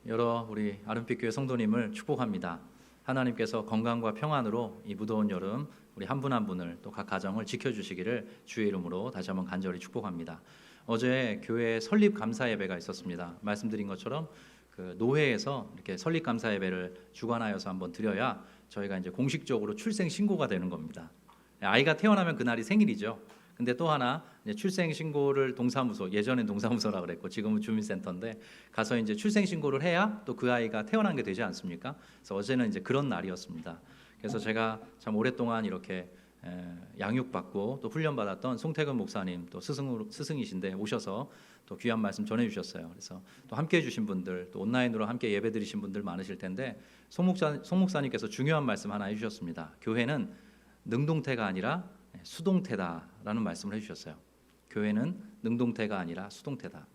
여러 우리 아름빛 교회 성도님을 축복합니다. 하나님께서 건강과 평안으로 이 무더운 여름 우리 한 분 한 분을 또 각 가정을 지켜주시기를 주의 이름으로 다시 한번 간절히 축복합니다. 어제 교회 설립 감사 예배가 있었습니다. 말씀드린 것처럼 그 노회에서 이렇게 설립 감사 예배를 주관하여서 한번 드려야 저희가 이제 공식적으로 출생 신고가 되는 겁니다. 아이가 태어나면 그날이 생일이죠. 근데 또 하나 이제 출생 신고를 동사무소, 예전엔 동사무소라 그랬고 지금은 주민센터인데 가서 이제 출생 신고를 해야 또 그 아이가 태어난 게 되지 않습니까? 그래서 어제는 이제 그런 날이었습니다. 그래서 제가 참 오랫동안 이렇게 양육받고 또 훈련받았던 송태근 목사님 또 스승이신데 오셔서 또 귀한 말씀 전해주셨어요. 그래서 또 함께해 주신 분들 또 온라인으로 함께 예배드리신 분들 많으실 텐데 송 목사님께서 중요한 말씀 하나 해주셨습니다. 교회는 능동태가 아니라 수동태다라는 말씀을 해주셨어요. 교회는 능동태가 아니라 수동태다.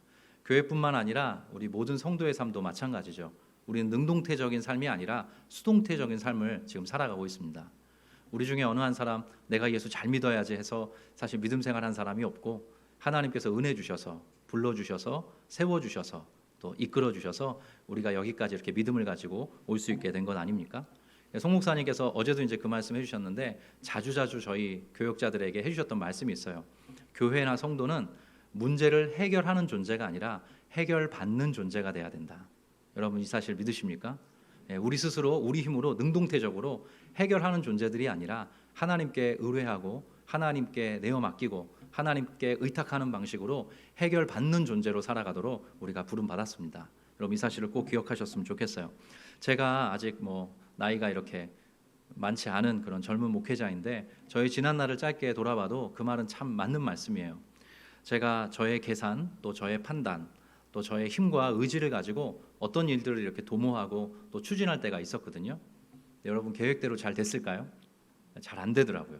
교회뿐만 아니라 우리 모든 성도의 삶도 마찬가지죠. 우리는 능동태적인 삶이 아니라 수동태적인 삶을 지금 살아가고 있습니다. 우리 중에 어느 한 사람 내가 예수 잘 믿어야지 해서 사실 믿음 생활한 사람이 없고 하나님께서 은혜 주셔서 불러주셔서 세워주셔서 또 이끌어주셔서 우리가 여기까지 이렇게 믿음을 가지고 올 수 있게 된 것 아닙니까? 송 목사님께서 어제도 이제 그 말씀 해주셨는데 자주자주 저희 교역자들에게 해주셨던 말씀이 있어요. 교회나 성도는 문제를 해결하는 존재가 아니라 해결받는 존재가 돼야 된다. 여러분 이 사실 믿으십니까? 우리 스스로 우리 힘으로 능동태적으로 해결하는 존재들이 아니라 하나님께 의뢰하고 하나님께 내어 맡기고 하나님께 의탁하는 방식으로 해결받는 존재로 살아가도록 우리가 부름 받았습니다. 여러분 이 사실을 꼭 기억하셨으면 좋겠어요. 제가 아직 나이가 이렇게 많지 않은 그런 젊은 목회자인데 저희 지난 날을 짧게 돌아봐도 그 말은 참 맞는 말씀이에요. 제가 저의 계산 또 저의 판단 또 저의 힘과 의지를 가지고 어떤 일들을 이렇게 도모하고 또 추진할 때가 있었거든요. 여러분 계획대로 잘 됐을까요? 잘 안 되더라고요.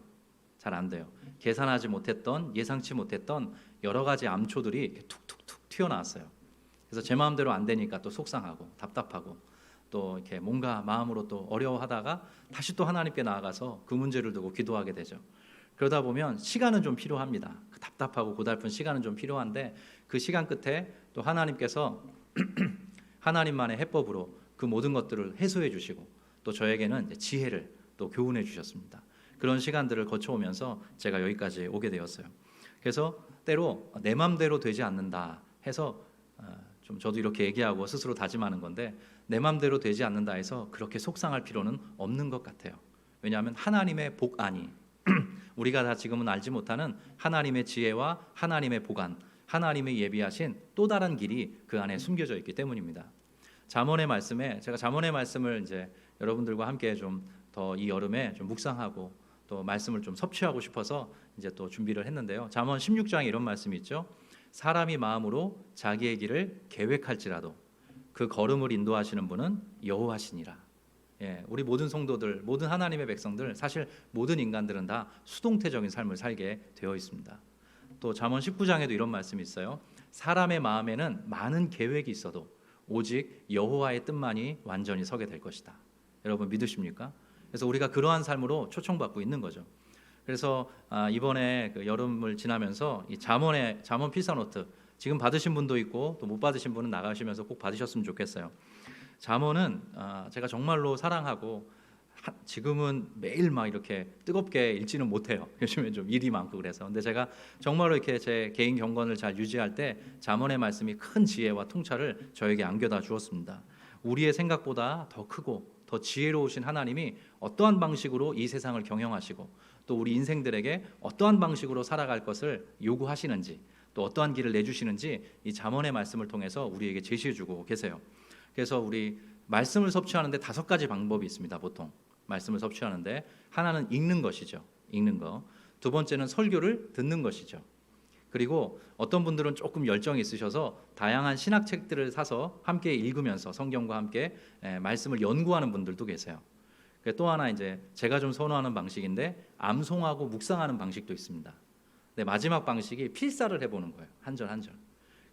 잘 안 돼요. 계산하지 못했던 예상치 못했던 여러 가지 암초들이 이렇게 툭툭툭 튀어나왔어요. 그래서 제 마음대로 안 되니까 또 속상하고 답답하고 또 이렇게 뭔가 마음으로 또 어려워하다가 다시 또 하나님께 나아가서 그 문제를 두고 기도하게 되죠. 그러다 보면 시간은 좀 필요합니다. 그 답답하고 고달픈 시간은 좀 필요한데 그 시간 끝에 또 하나님께서 하나님만의 해법으로 그 모든 것들을 해소해 주시고 또 저에게는 지혜를 또 교훈해 주셨습니다. 그런 시간들을 거쳐오면서 제가 여기까지 오게 되었어요. 그래서 때로 내 맘대로 되지 않는다 해서 좀 저도 이렇게 얘기하고 스스로 다짐하는 건데 내 맘대로 되지 않는다 해서 그렇게 속상할 필요는 없는 것 같아요. 왜냐하면 하나님의 복안이 우리가 다 지금은 알지 못하는 하나님의 지혜와 하나님의 복안, 하나님의 예비하신 또 다른 길이 그 안에 숨겨져 있기 때문입니다. 잠언의 말씀에 제가 잠언의 말씀을 이제 여러분들과 함께 좀 더 이 여름에 좀 묵상하고 또 말씀을 좀 섭취하고 싶어서 이제 또 준비를 했는데요. 잠언 16장에 이런 말씀이 있죠. 사람이 마음으로 자기의 길을 계획할지라도 그 걸음을 인도하시는 분은 여호와시니라. 우리 모든 성도들, 모든 하나님의 백성들, 사실 모든 인간들은 다 수동태적인 삶을 살게 되어 있습니다. 또 잠언 19장에도 이런 말씀이 있어요. 사람의 마음에는 많은 계획이 있어도 오직 여호와의 뜻만이 완전히 서게 될 것이다. 여러분 믿으십니까? 그래서 우리가 그러한 삶으로 초청받고 있는 거죠. 그래서 이번에 그 여름을 지나면서 이 잠언 필사노트 지금 받으신 분도 있고 또 못 받으신 분은 나가시면서 꼭 받으셨으면 좋겠어요. 잠언은 제가 정말로 사랑하고 지금은 매일 막 이렇게 뜨겁게 읽지는 못해요. 요즘에 좀 일이 많고 그래서. 근데 제가 정말로 이렇게 제 개인 경건을 잘 유지할 때 잠언의 말씀이 큰 지혜와 통찰을 저에게 안겨다 주었습니다. 우리의 생각보다 더 크고 더 지혜로우신 하나님이 어떠한 방식으로 이 세상을 경영하시고 또 우리 인생들에게 어떠한 방식으로 살아갈 것을 요구하시는지 또 어떠한 길을 내주시는지 이 잠언의 말씀을 통해서 우리에게 제시해주고 계세요. 그래서 우리 말씀을 섭취하는데 5가지 방법이 있습니다. 보통 말씀을 섭취하는데 하나는 읽는 것이죠. 읽는 거. 두 번째는 설교를 듣는 것이죠. 그리고 어떤 분들은 조금 열정이 있으셔서 다양한 신학책들을 사서 함께 읽으면서 성경과 함께 말씀을 연구하는 분들도 계세요. 또 하나 이제 제가 좀 선호하는 방식인데 암송하고 묵상하는 방식도 있습니다. 네, 마지막 방식이 필사를 해보는 거예요. 한 절 한 절.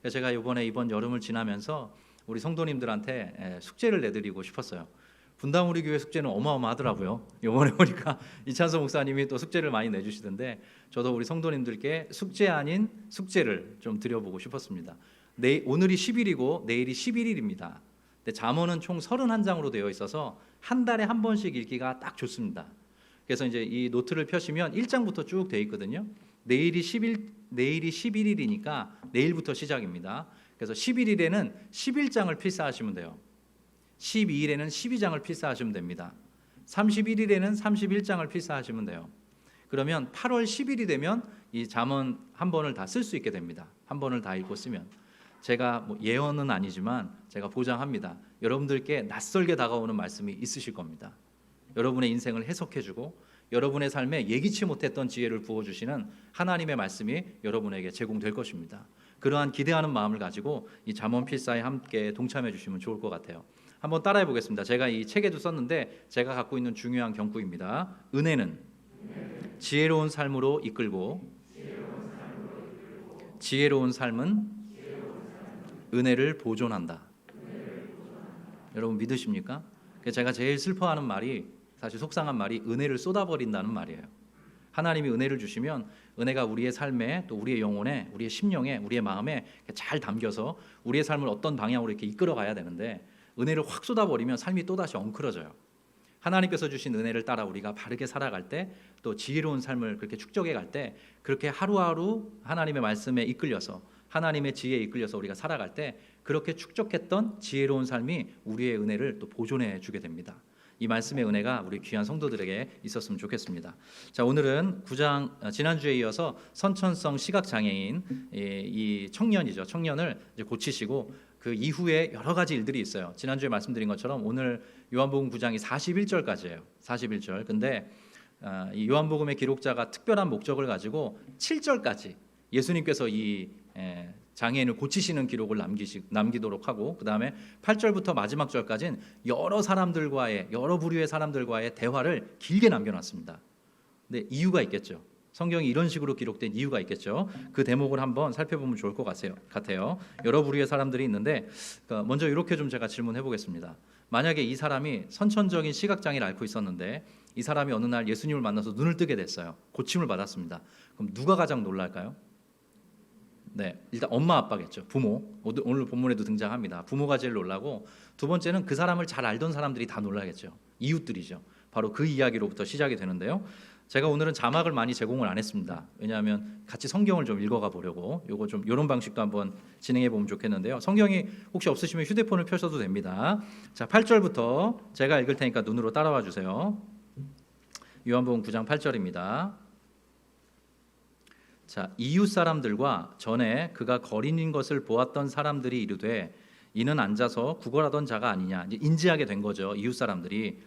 그래서 제가 이번 여름을 지나면서 우리 성도님들한테 숙제를 내드리고 싶었어요. 분당 우리 교회 숙제는 어마어마하더라고요. 이번에 보니까 이찬서 목사님이 또 숙제를 많이 내주시던데 저도 우리 성도님들께 숙제 아닌 숙제를 좀 드려보고 싶었습니다. 오늘이 10일이고 내일이 11일입니다. 근데 잠언은 총 31장으로 되어 있어서 한 달에 한 번씩 읽기가 딱 좋습니다. 그래서 이제 이 노트를 펴시면 1장부터 쭉 되어 있거든요. 내일이 11일이니까 내일부터 시작입니다. 그래서 11일에는 11장을 필사하시면 돼요. 12일에는 12장을 필사하시면 됩니다. 31일에는 31장을 필사하시면 돼요. 그러면 8월 10일이 되면 이 잠언 한 번을 다 쓸 수 있게 됩니다. 한 번을 다 읽고 쓰면. 제가 뭐 예언은 아니지만 제가 보장합니다. 여러분들께 낯설게 다가오는 말씀이 있으실 겁니다. 여러분의 인생을 해석해주고 여러분의 삶에 예기치 못했던 지혜를 부어주시는 하나님의 말씀이 여러분에게 제공될 것입니다. 그러한 기대하는 마음을 가지고 이 잠언 필사에 함께 동참해 주시면 좋을 것 같아요. 한번 따라해 보겠습니다. 제가 이 책에도 썼는데 제가 갖고 있는 중요한 경구입니다. 은혜는 지혜로운 삶으로 이끌고 지혜로운 삶은 은혜를 보존한다. 여러분 믿으십니까? 제가 제일 슬퍼하는 말이, 사실 속상한 말이 은혜를 쏟아버린다는 말이에요. 하나님이 은혜를 주시면 은혜가 우리의 삶에, 또 우리의 영혼에, 우리의 심령에, 우리의 마음에 잘 담겨서 우리의 삶을 어떤 방향으로 이렇게 이끌어가야 되는데, 은혜를 확 쏟아버리면 삶이 또다시 엉클어져요. 하나님께서 주신 은혜를 따라 우리가 바르게 살아갈 때, 또 지혜로운 삶을 그렇게 축적해 갈 때, 그렇게 하루하루 하나님의 말씀에 이끌려서, 하나님의 지혜에 이끌려서 우리가 살아갈 때, 그렇게 축적했던 지혜로운 삶이 우리의 은혜를 또 보존해 주게 됩니다. 이 말씀의 은혜가 우리 귀한 성도들에게 있었으면 좋겠습니다. 자, 오늘은 9장, 지난주에 이어서 선천성 시각장애인 이 청년이죠. 청년을 이제 고치시고 그 이후에 여러 가지 일들이 있어요. 지난주에 말씀드린 것처럼 오늘 요한복음 9장이 41절까지예요. 41절. 근데 이 요한복음의 기록자가 특별한 목적을 가지고 7절까지 예수님께서 이 장애인을 고치시는 기록을 남기도록 하고, 그 다음에 8절부터 마지막 절까지는 여러 부류의 사람들과의 대화를 길게 남겨놨습니다. 근데 이유가 있겠죠. 성경이 이런 식으로 기록된 이유가 있겠죠. 그 대목을 한번 살펴보면 좋을 것 같아요. 여러 부류의 사람들이 있는데, 먼저 이렇게 좀 제가 질문해 보겠습니다. 만약에 이 사람이 선천적인 시각장애를 앓고 있었는데 이 사람이 어느 날 예수님을 만나서 눈을 뜨게 됐어요. 고침을 받았습니다. 그럼 누가 가장 놀랄까요? 네, 일단 엄마 아빠겠죠. 부모. 오늘 본문에도 등장합니다. 부모가 제일 놀라고, 두 번째는 그 사람을 잘 알던 사람들이 다 놀라겠죠. 이웃들이죠. 바로 그 이야기로부터 시작이 되는데요. 제가 오늘은 자막을 많이 제공을 안 했습니다. 왜냐하면 같이 성경을 좀 읽어가 보려고, 이런 방식도 한번 진행해 보면 좋겠는데요. 성경이 혹시 없으시면 휴대폰을 펴셔도 됩니다. 자, 8절부터 제가 읽을 테니까 눈으로 따라와 주세요. 요한복음 9장 8절입니다. 자, 이웃 사람들과 전에 그가 거린인 것을 보았던 사람들이 이르되 이는 앉아서 구걸하던 자가 아니냐. 이제 인지하게 된 거죠. 이웃 사람들이.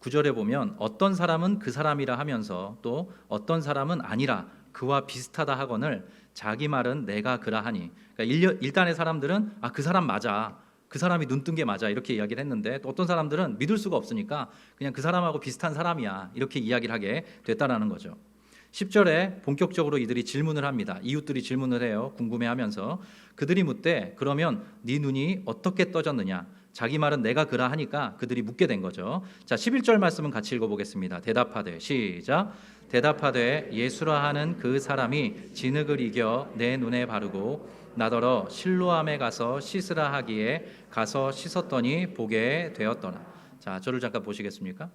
9절에 보면 어떤 사람은 그 사람이라 하면서 또 어떤 사람은 아니라 그와 비슷하다 하거늘 자기 말은 내가 그라 하니. 그러니까 일단의 사람들은 그 사람 맞아, 그 사람이 눈 뜬 게 맞아 이렇게 이야기를 했는데, 또 어떤 사람들은 믿을 수가 없으니까 그냥 그 사람하고 비슷한 사람이야 이렇게 이야기를 하게 됐다라는 거죠. 10절에 본격적으로 이들이 질문을 합니다. 이웃들이 질문을 해요. 궁금해하면서. 그들이 묻되 그러면 네 눈이 어떻게 떠졌느냐. 자기 말은 내가 그라 하니까 그들이 묻게 된 거죠. 자, 11절 말씀은 같이 읽어보겠습니다. 대답하되, 시작. 대답하되 예수라 하는 그 사람이 진흙을 이겨 내 눈에 바르고 나더러 실로암에 가서 씻으라 하기에 가서 씻었더니 보게 되었더라. 자, 저를 잠깐 보시겠습니까?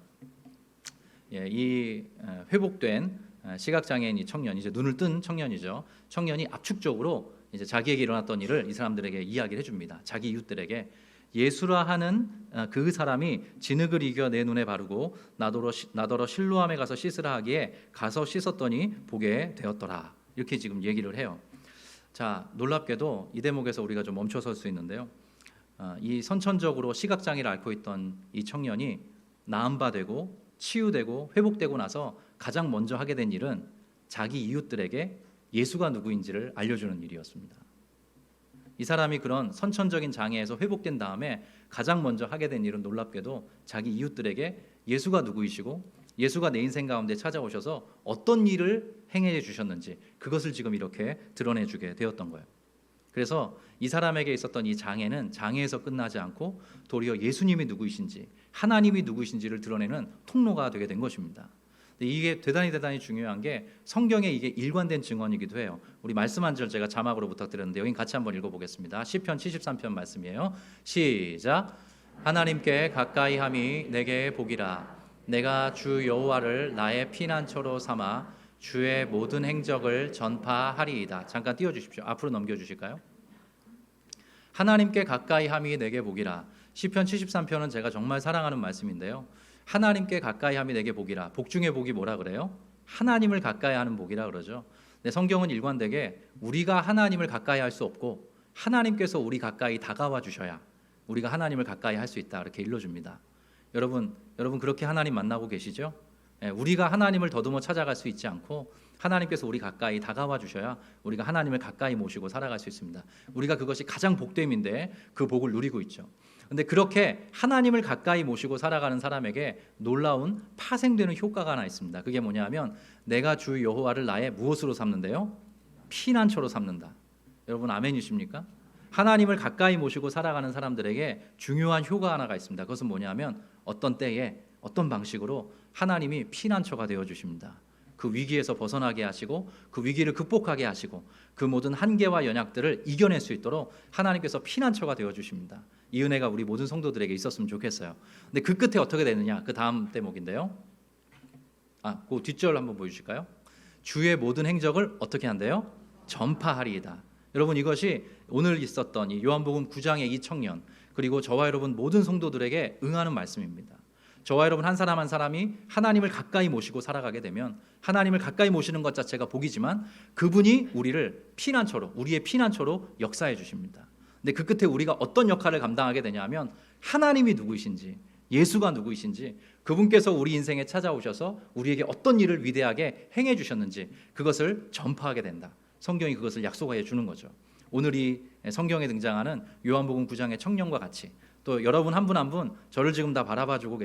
이 회복된 시각장애인 청년, 이제 눈을 뜬 청년이죠. 청년이 압축적으로 이제 자기에게 일어났던 일을 이 사람들에게 이야기를 해줍니다. 자기 이웃들에게. 예수라 하는 그 사람이 진흙을 이겨 내 눈에 바르고 나더러 실로암에 가서 씻으라 하기에 가서 씻었더니 보게 되었더라. 이렇게 지금 얘기를 해요. 자, 놀랍게도 이 대목에서 우리가 좀 멈춰설 수 있는데요. 이 선천적으로 시각장애를 앓고 있던 이 청년이 나음바되고 치유되고 회복되고 나서 가장 먼저 하게 된 일은 자기 이웃들에게 예수가 누구인지를 알려주는 일이었습니다. 이 사람이 그런 선천적인 장애에서 회복된 다음에 가장 먼저 하게 된 일은 놀랍게도 자기 이웃들에게 예수가 누구이시고 예수가 내 인생 가운데 찾아오셔서 어떤 일을 행해 주셨는지 그것을 지금 이렇게 드러내주게 되었던 거예요. 그래서 이 사람에게 있었던 이 장애는 장애에서 끝나지 않고 도리어 예수님이 누구이신지, 하나님이 누구이신지를 드러내는 통로가 되게 된 것입니다. 근데 이게 대단히 중요한 게 성경에 이게 일관된 증언이기도 해요. 우리 말씀 한 절 제가 자막으로 부탁드렸는데 여기 같이 한번 읽어보겠습니다. 시편 73편 말씀이에요. 시작. 하나님께 가까이 함이 내게 복이라. 내가 주 여호와를 나의 피난처로 삼아 주의 모든 행적을 전파하리이다. 잠깐 띄워주십시오. 앞으로 넘겨주실까요? 하나님께 가까이 함이 내게 복이라. 시편 73편은 제가 정말 사랑하는 말씀인데요. 하나님께 가까이 함이 내게 복이라. 복 중에 복이 뭐라 그래요? 하나님을 가까이 하는 복이라 그러죠. 근데 성경은 일관되게 우리가 하나님을 가까이 할 수 없고 하나님께서 우리 가까이 다가와 주셔야 우리가 하나님을 가까이 할 수 있다, 이렇게 일러줍니다. 여러분 그렇게 하나님 만나고 계시죠? 우리가 하나님을 더듬어 찾아갈 수 있지 않고 하나님께서 우리 가까이 다가와 주셔야 우리가 하나님을 가까이 모시고 살아갈 수 있습니다. 우리가 그것이 가장 복됨인데 그 복을 누리고 있죠. 근데 그렇게 하나님을 가까이 모시고 살아가는 사람에게 놀라운 파생되는 효과가 하나 있습니다. 그게 뭐냐면 내가 주 여호와를 나의 무엇으로 삼는데요? 피난처로 삼는다. 여러분 아멘이십니까? 하나님을 가까이 모시고 살아가는 사람들에게 중요한 효과 하나가 있습니다. 그것은 뭐냐면 어떤 때에 어떤 방식으로 하나님이 피난처가 되어 주십니다. 그 위기에서 벗어나게 하시고 그 위기를 극복하게 하시고 그 모든 한계와 연약들을 이겨낼 수 있도록 하나님께서 피난처가 되어 주십니다. 이 은혜가 우리 모든 성도들에게 있었으면 좋겠어요. 근데 그 끝에 어떻게 되느냐? 그 다음 대목인데요. 그 뒷절 한번 보여주실까요? 주의 모든 행적을 어떻게 한대요? 전파하리이다. 여러분 이것이 오늘 있었던 이 요한복음 9장의 이 청년 그리고 저와 여러분 모든 성도들에게 응하는 말씀입니다. 저와 여러분 한 사람 한 사람이 하나님을 가까이 모시고 살아가게 되면 하나님을 가까이 모시는 것 자체가 복이지만 그분이 우리를 피난처로 우리의 피난처로 역사해 주십니다. 근데 그 끝에 우리가 어떤 역할을 감당하게 되냐면 하나님이 누구이신지 예수가 누구이신지 그분께서 우리 인생에 찾아오셔서 우리에게 어떤 일을 위대하게 행해 주셨는지 그것을 전파하게 된다. 성경이 그것을 약속해 주는 거죠. 오늘 이 성경에 등장하는 요한복음 9장의 청년과 같이 또 여러분 한 분 한 분 저를 지금 다 바라봐주고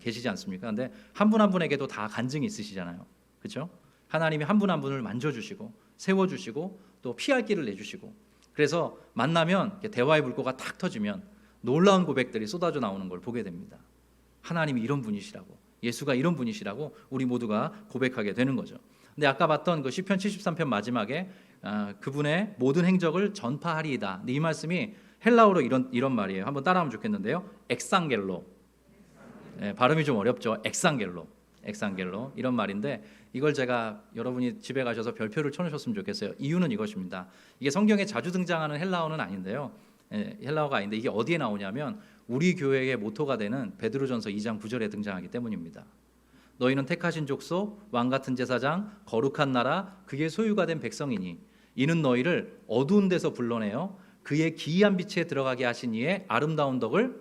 계시지 않습니까? 근데 한 분 한 분에게도 다 간증이 있으시잖아요. 그렇죠? 하나님이 한 분 한 분을 만져주시고 세워주시고 또 피할 길을 내주시고 그래서 만나면 대화의 물꼬가 탁 터지면 놀라운 고백들이 쏟아져 나오는 걸 보게 됩니다. 하나님이 이런 분이시라고 예수가 이런 분이시라고 우리 모두가 고백하게 되는 거죠. 근데 아까 봤던 그 시편 73편 마지막에 그분의 모든 행적을 전파하리이다. 근데 이 말씀이 헬라어로 이런 말이에요. 한번 따라하면 좋겠는데요. 엑상겔로. 발음이 좀 어렵죠. 엑상겔로 이런 말인데 이걸 제가 여러분이 집에 가셔서 별표를 쳐놓으셨으면 좋겠어요. 이유는 이것입니다. 이게 성경에 자주 등장하는 헬라어는 아닌데요. 헬라어가 아닌데 이게 어디에 나오냐면 우리 교회의 모토가 되는 베드로전서 2장 9절에 등장하기 때문입니다. 너희는 택하신 족속, 왕같은 제사장, 거룩한 나라, 그의 소유가 된 백성이니 이는 너희를 어두운 데서 불러내어 그의 기이한 빛에 들어가게 하신 이의 아름다운 덕을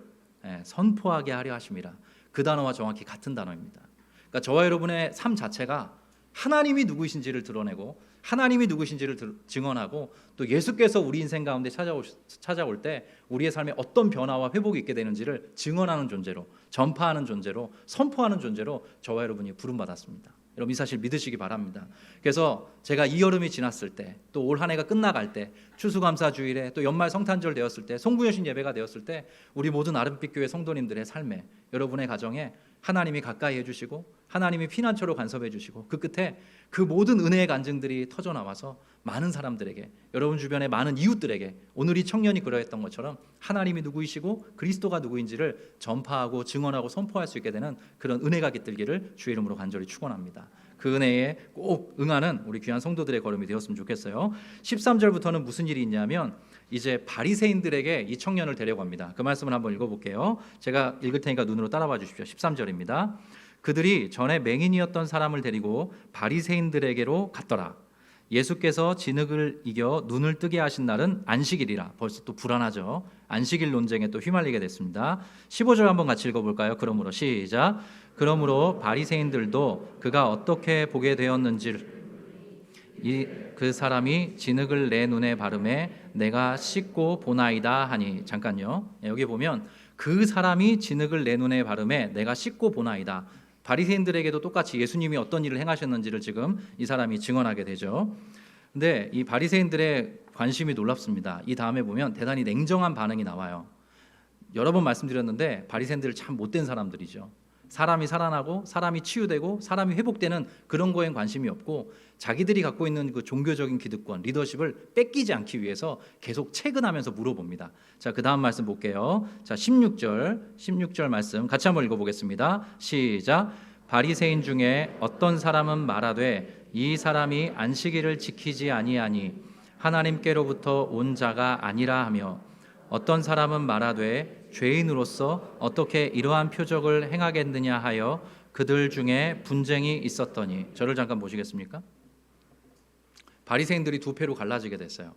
선포하게 하려 하심이라. 그 단어와 정확히 같은 단어입니다. 그러니까 저와 여러분의 삶 자체가 하나님이 누구이신지를 드러내고 하나님이 누구이신지를 증언하고 또 예수께서 우리 인생 가운데 찾아올 때 우리의 삶에 어떤 변화와 회복이 있게 되는지를 증언하는 존재로 전파하는 존재로 선포하는 존재로 저와 여러분이 부름받았습니다. 여러분 이 사실 믿으시기 바랍니다. 그래서 제가 이 여름이 지났을 때 또 올 한 해가 끝나갈 때 추수감사주일에 또 연말 성탄절 되었을 때 송구여신 예배가 되었을 때 우리 모든 아름빛 교회 성도님들의 삶에 여러분의 가정에 하나님이 가까이 해주시고 하나님이 피난처로 간섭해 주시고 그 끝에 그 모든 은혜의 간증들이 터져 나와서 많은 사람들에게 여러분 주변의 많은 이웃들에게 오늘 이 청년이 그러했던 것처럼 하나님이 누구이시고 그리스도가 누구인지를 전파하고 증언하고 선포할 수 있게 되는 그런 은혜가 깃들기를 주의 이름으로 간절히 축원합니다. 그 은혜에 꼭 응하는 우리 귀한 성도들의 걸음이 되었으면 좋겠어요. 13절부터는 무슨 일이 있냐면 이제 바리새인들에게 이 청년을 데려갑니다. 그 말씀을 한번 읽어볼게요. 제가 읽을 테니까 눈으로 따라봐 주십시오. 13절입니다. 그들이 전에 맹인이었던 사람을 데리고 바리새인들에게로 갔더라. 예수께서 진흙을 이겨 눈을 뜨게 하신 날은 안식일이라. 벌써 또 불안하죠. 안식일 논쟁에 또 휘말리게 됐습니다. 15절 한번 같이 읽어볼까요? 그러므로 시작. 그러므로 바리새인들도 그가 어떻게 보게 되었는지를 그 사람이 진흙을 내 눈에 바르매 내가 씻고 보나이다 하니. 잠깐요. 여기 보면 그 사람이 진흙을 내 눈에 바르매 내가 씻고 보나이다. 바리새인들에게도 똑같이 예수님이 어떤 일을 행하셨는지를 지금 이 사람이 증언하게 되죠. 근데 이 바리새인들의 관심이 놀랍습니다. 이 다음에 보면 대단히 냉정한 반응이 나와요. 여러 번 말씀드렸는데 바리새인들 참 못된 사람들이죠. 사람이 살아나고 사람이 치유되고 사람이 회복되는 그런 거엔 관심이 없고 자기들이 갖고 있는 그 종교적인 기득권, 리더십을 뺏기지 않기 위해서 계속 채근하면서 물어봅니다. 자, 그 다음 말씀 볼게요. 자, 16절 말씀 같이 한번 읽어보겠습니다. 시작. 바리새인 중에 어떤 사람은 말하되 이 사람이 안식일을 지키지 아니하니 하나님께로부터 온 자가 아니라 하며 어떤 사람은 말하되 죄인으로서 어떻게 이러한 표적을 행하겠느냐 하여 그들 중에 분쟁이 있었더니. 저를 잠깐 보시겠습니까? 바리새인들이 두 패로 갈라지게 됐어요.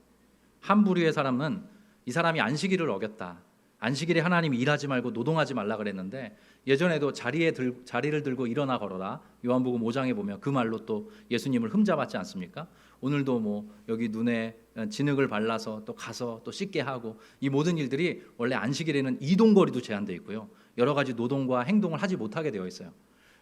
한 부류의 사람은 이 사람이 안식일을 어겼다. 안식일에 하나님이 일하지 말고 노동하지 말라 그랬는데 예전에도 자리를 들고 일어나 걸어라. 요한복음 5장에 보면 그 말로 또 예수님을 흠잡았지 않습니까? 오늘도 뭐 여기 눈에 진흙을 발라서 또 가서 또 씻게 하고 이 모든 일들이 원래 안식일에는 이동거리도 제한되어 있고요. 여러 가지 노동과 행동을 하지 못하게 되어 있어요.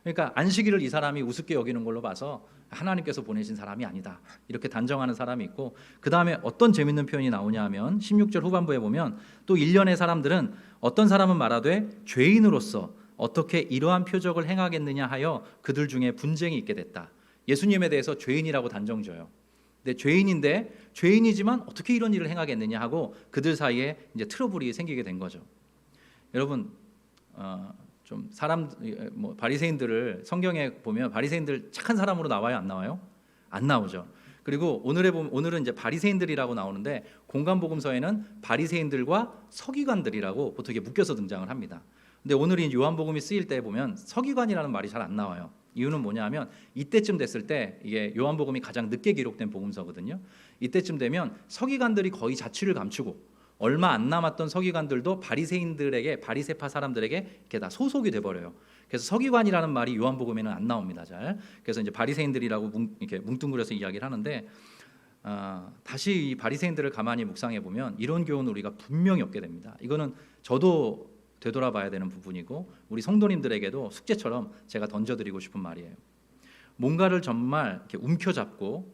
그러니까 안식일을 이 사람이 우습게 여기는 걸로 봐서 하나님께서 보내신 사람이 아니다 이렇게 단정하는 사람이 있고, 그 다음에 어떤 재밌는 표현이 나오냐 하면 16절 후반부에 보면 또 일련의 사람들은 어떤 사람은 말하되 죄인으로서 어떻게 이러한 표적을 행하겠느냐 하여 그들 중에 분쟁이 있게 됐다. 예수님에 대해서 죄인이라고 단정져요. 근데 죄인이지만 어떻게 이런 일을 행하겠느냐 하고 그들 사이에 이제 트러블이 생기게 된 거죠. 여러분 좀 사람 뭐 바리새인들을 성경에 보면 바리새인들 착한 사람으로 나와요, 안 나와요? 안 나오죠. 그리고 오늘은 이제 바리새인들이라고 나오는데 공관복음서에는 바리새인들과 서기관들이라고 보통 이게 묶여서 등장을 합니다. 근데 오늘 요한복음이 쓰일 때 보면 서기관이라는 말이 잘 안 나와요. 이유는 뭐냐면 이때쯤 됐을 때 이게 요한복음이 가장 늦게 기록된 복음서거든요. 이때쯤 되면 서기관들이 거의 자취를 감추고 얼마 안 남았던 서기관들도 바리새인들에게, 바리새파 사람들에게 이렇게 다 소속이 돼 버려요. 그래서 서기관이라는 말이 요한복음에는 안 나옵니다. 잘. 그래서 이제 바리새인들이라고 이렇게 뭉뚱그려서 이야기를 하는데 다시 이 바리새인들을 가만히 묵상해 보면 이런 교훈을 우리가 분명히 얻게 됩니다. 이거는 저도 되돌아봐야 되는 부분이고 우리 성도님들에게도 숙제처럼 제가 던져드리고 싶은 말이에요. 뭔가를 정말 이렇게 움켜잡고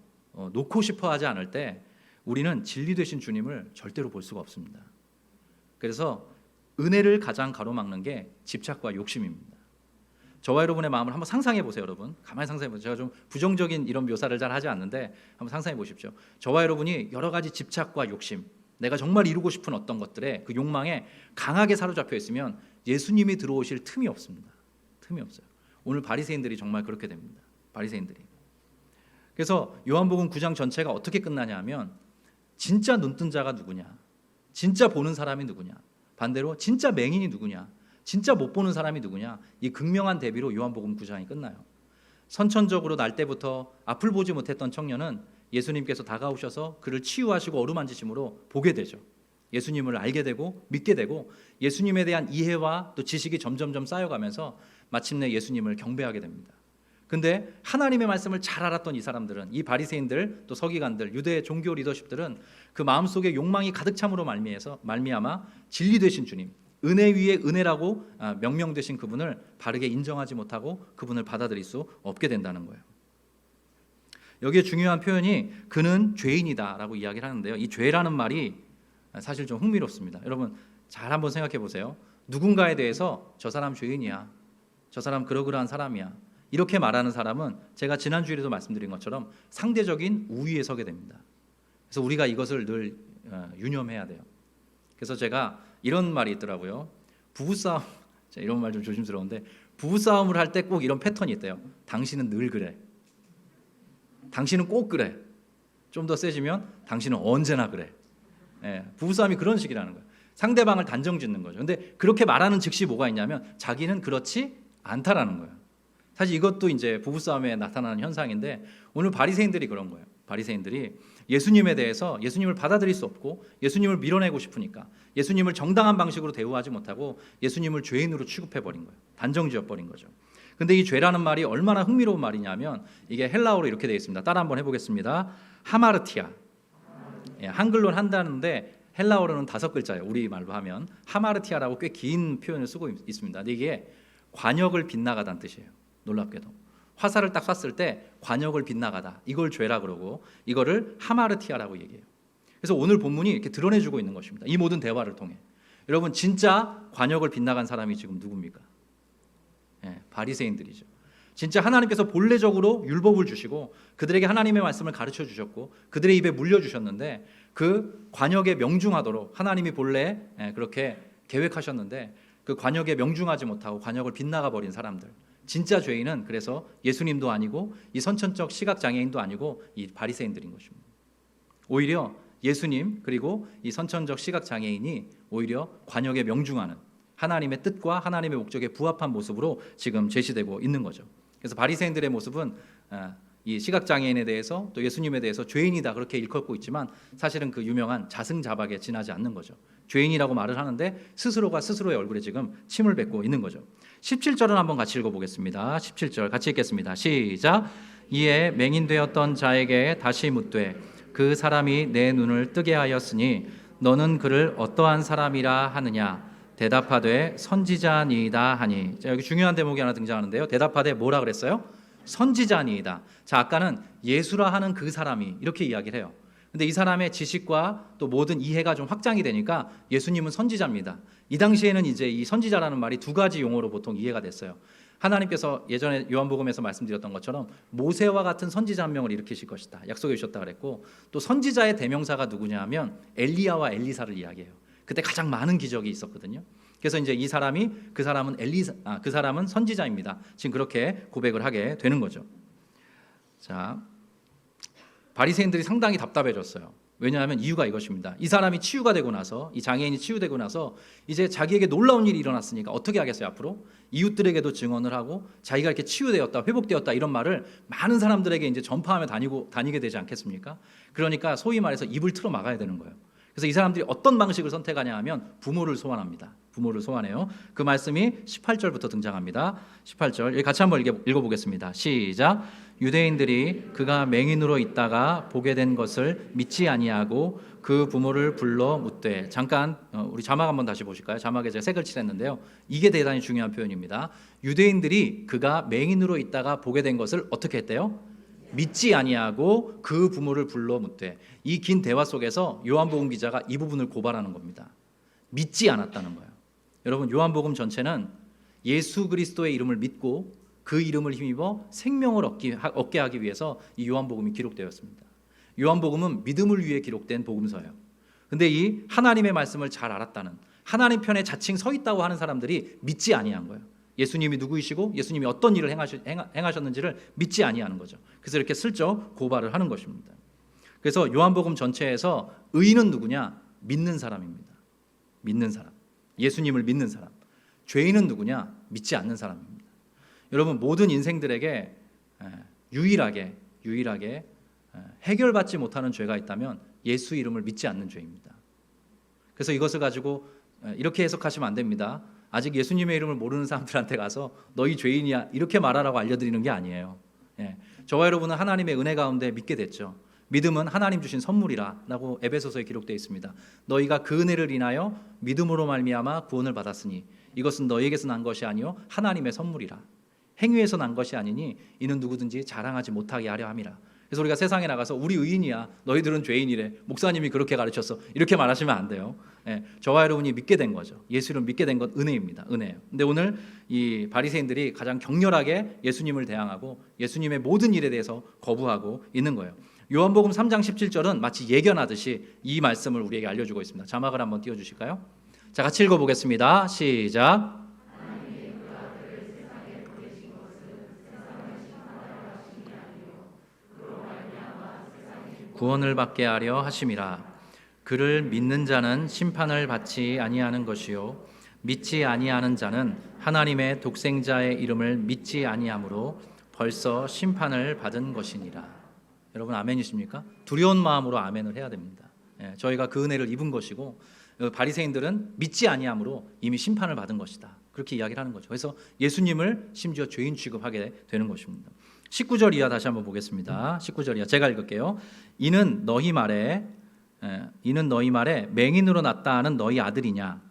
놓고 싶어하지 않을 때 우리는 진리 되신 주님을 절대로 볼 수가 없습니다. 그래서 은혜를 가장 가로막는 게 집착과 욕심입니다. 저와 여러분의 마음을 한번 상상해 보세요. 여러분 가만히 상상해 보세요. 제가 좀 부정적인 이런 묘사를 잘 하지 않는데 한번 상상해 보십시오. 저와 여러분이 여러 가지 집착과 욕심, 내가 정말 이루고 싶은 어떤 것들에 그 욕망에 강하게 사로잡혀 있으면 예수님이 들어오실 틈이 없습니다. 틈이 없어요. 오늘 바리새인들이 정말 그렇게 됩니다. 바리새인들이. 그래서 요한복음 9장 전체가 어떻게 끝나냐 하면 진짜 눈뜬 자가 누구냐, 진짜 보는 사람이 누구냐, 반대로 진짜 맹인이 누구냐, 진짜 못 보는 사람이 누구냐, 이 극명한 대비로 요한복음 9장이 끝나요. 선천적으로 날 때부터 앞을 보지 못했던 청년은 예수님께서 다가오셔서 그를 치유하시고 어루만지심으로 보게 되죠. 예수님을 알게 되고 믿게 되고 예수님에 대한 이해와 또 지식이 점점점 쌓여가면서 마침내 예수님을 경배하게 됩니다. 근데 하나님의 말씀을 잘 알았던 이 사람들은, 이 바리새인들 또 서기관들, 유대 종교 리더십들은 그 마음속에 욕망이 가득 참으로 말미암아 진리 되신 주님, 은혜 위에 은혜라고 명명되신 그분을 바르게 인정하지 못하고 그분을 받아들일 수 없게 된다는 거예요. 여기에 중요한 표현이 그는 죄인이다라고 이야기를 하는데요. 이 죄라는 말이 사실 좀 흥미롭습니다. 여러분 잘 한번 생각해 보세요. 누군가에 대해서 저 사람 죄인이야, 저 사람 그러그러한 사람이야, 이렇게 말하는 사람은 제가 지난주에도 말씀드린 것처럼 상대적인 우위에 서게 됩니다. 그래서 우리가 이것을 늘 유념해야 돼요. 그래서 제가 이런 말이 있더라고요. 부부싸움, 이런 말 좀 조심스러운데 부부싸움을 할 때 꼭 이런 패턴이 있대요. 당신은 늘 그래, 당신은 꼭 그래, 좀 더 세지면 당신은 언제나 그래. 부부싸움이 그런 식이라는 거예요. 상대방을 단정짓는 거죠. 근데 그렇게 말하는 즉시 뭐가 있냐면 자기는 그렇지 않다라는 거예요. 사실 이것도 이제 부부싸움에 나타나는 현상인데 오늘 바리새인들이 그런 거예요. 바리새인들이 예수님에 대해서 예수님을 받아들일 수 없고 예수님을 밀어내고 싶으니까 예수님을 정당한 방식으로 대우하지 못하고 예수님을 죄인으로 취급해버린 거예요. 단정지어버린 거죠. 근데 이 죄라는 말이 얼마나 흥미로운 말이냐면 이게 헬라어로 이렇게 되어 있습니다. 따라 한번 해보겠습니다. 하마르티아. 한글로는 한다는데 헬라어로는 5글자예요. 우리말로 하면 하마르티아라고 꽤 긴 표현을 쓰고 있습니다. 근데 이게 관역을 빗나가다는 뜻이에요. 놀랍게도 화살을 딱 쐈을 때 관역을 빗나가다, 이걸 죄라 그러고 이거를 하마르티아라고 얘기해요. 그래서 오늘 본문이 이렇게 드러내주고 있는 것입니다. 이 모든 대화를 통해. 여러분 진짜 관역을 빗나간 사람이 지금 누굽니까? 바리새인들이죠. 진짜 하나님께서 본래적으로 율법을 주시고 그들에게 하나님의 말씀을 가르쳐 주셨고 그들의 입에 물려 주셨는데 그 관역에 명중하도록 하나님이 본래 그렇게 계획하셨는데 그 관역에 명중하지 못하고 관역을 빗나가 버린 사람들. 진짜 죄인은 그래서 예수님도 아니고 이 선천적 시각 장애인도 아니고 이 바리새인들인 것입니다. 오히려 예수님 그리고 이 선천적 시각 장애인이 오히려 관역에 명중하는 하나님의 뜻과 하나님의 목적에 부합한 모습으로 지금 제시되고 있는 거죠. 그래서 바리새인들의 모습은 이 시각 장애인에 대해서 또 예수님에 대해서 죄인이다 그렇게 일컫고 있지만 사실은 그 유명한 자승자박에 지나지 않는 거죠. 죄인이라고 말을 하는데 스스로가 스스로의 얼굴에 지금 침을 뱉고 있는 거죠. 17절은 한번 같이 읽어보겠습니다. 17절 같이 읽겠습니다. 시작. 이에 맹인되었던 자에게 다시 묻되 그 사람이 내 눈을 뜨게 하였으니 너는 그를 어떠한 사람이라 하느냐. 대답하되 선지자니이다 하니. 자, 여기 중요한 대목이 하나 등장하는데요. 대답하되 뭐라 그랬어요? 선지자니이다. 자, 아까는 예수라 하는 그 사람이 이렇게 이야기를 해요. 근데 이 사람의 지식과 또 모든 이해가 좀 확장이 되니까 예수님은 선지자입니다. 이 당시에는 이제 이 선지자라는 말이 두 가지 용어로 보통 이해가 됐어요. 하나님께서 예전에 요한복음에서 말씀드렸던 것처럼 모세와 같은 선지자 한 명을 일으키실 것이다. 약속해 주셨다 그랬고 또 선지자의 대명사가 누구냐 하면 엘리야와 엘리사를 이야기해요. 그때 가장 많은 기적이 있었거든요. 그래서 이제 이 사람이 그 사람은 선지자입니다. 지금 그렇게 고백을 하게 되는 거죠. 자, 바리새인들이 상당히 답답해졌어요. 왜냐하면 이유가 이것입니다. 이 사람이 치유가 되고 나서 이 장애인이 치유되고 나서 이제 자기에게 놀라운 일이 일어났으니까 어떻게 하겠어요? 앞으로 이웃들에게도 증언을 하고 자기가 이렇게 치유되었다, 회복되었다 이런 말을 많은 사람들에게 이제 전파하며 다니게 되지 않겠습니까? 그러니까 소위 말해서 입을 틀어 막아야 되는 거예요. 그래서 이 사람들이 어떤 방식을 선택하냐 하면 부모를 소환합니다. 부모를 소환해요. 그 말씀이 18절부터 등장합니다. 18절 여기 같이 한번 읽어보겠습니다. 시작. 유대인들이 그가 맹인으로 있다가 보게 된 것을 믿지 아니하고 그 부모를 불러 묻되. 잠깐 우리 자막 한번 다시 보실까요? 자막에 제가 색을 칠했는데요. 이게 대단히 중요한 표현입니다. 유대인들이 그가 맹인으로 있다가 보게 된 것을 어떻게 했대요? 믿지 아니하고 그 부모를 불러 묻되. 이 긴 대화 속에서 요한복음 기자가 이 부분을 고발하는 겁니다. 믿지 않았다는 거예요. 여러분 요한복음 전체는 예수 그리스도의 이름을 믿고 그 이름을 힘입어 생명을 얻게 하기 위해서 이 요한복음이 기록되었습니다. 요한복음은 믿음을 위해 기록된 복음서예요. 근데 이 하나님의 말씀을 잘 알았다는 하나님 편에 자칭 서 있다고 하는 사람들이 믿지 아니한 거예요. 예수님이 누구이시고 예수님이 어떤 일을 행하셨는지를 믿지 아니하는 거죠. 그래서 이렇게 슬쩍 고발을 하는 것입니다. 그래서 요한복음 전체에서 의인은 누구냐? 믿는 사람입니다. 믿는 사람. 예수님을 믿는 사람. 죄인은 누구냐? 믿지 않는 사람입니다. 여러분 모든 인생들에게 유일하게 해결받지 못하는 죄가 있다면 예수 이름을 믿지 않는 죄입니다. 그래서 이것을 가지고 이렇게 해석하시면 안 됩니다. 아직 예수님의 이름을 모르는 사람들한테 가서 너희 죄인이야 이렇게 말하라고 알려드리는 게 아니에요. 저와 여러분은 하나님의 은혜 가운데 믿게 됐죠. 믿음은 하나님 주신 선물이라고 에베소서에 기록되어 있습니다. 너희가 그 은혜를 인하여 믿음으로 말미암아 구원을 받았으니 이것은 너희에게서 난 것이 아니요 하나님의 선물이라. 행위에서 난 것이 아니니 이는 누구든지 자랑하지 못하게 하려 함이라. 그래서 우리가 세상에 나가서 우리 의인이야 너희들은 죄인이래 목사님이 그렇게 가르쳤어 이렇게 말하시면 안 돼요. 저와 여러분이 믿게 된 거죠. 예수를 믿게 된 건 은혜입니다. 은혜예요. 근데 오늘 이 바리새인들이 가장 격렬하게 예수님을 대항하고 예수님의 모든 일에 대해서 거부하고 있는 거예요. 요한복음 3장 17절은 마치 예견하듯이 이 말씀을 우리에게 알려주고 있습니다. 자막을 한번 띄워주실까요? 자, 같이 읽어보겠습니다. 시작. 구원을 받게 하려 하심이라. 그를 믿는 자는 심판을 받지 아니하는 것이요 믿지 아니하는 자는 하나님의 독생자의 이름을 믿지 아니하므로 벌써 심판을 받은 것이니라. 여러분 아멘이십니까? 두려운 마음으로 아멘을 해야 됩니다. 저희가 그 은혜를 입은 것이고 바리새인들은 믿지 아니하므로 이미 심판을 받은 것이다. 그렇게 이야기를 하는 거죠. 그래서 예수님을 심지어 죄인 취급하게 되는 것입니다. 19절 이하 다시 한번 보겠습니다. 19절 이하 제가 읽을게요. 이는 너희 말에 맹인으로 났다 하는 너희 아들이냐?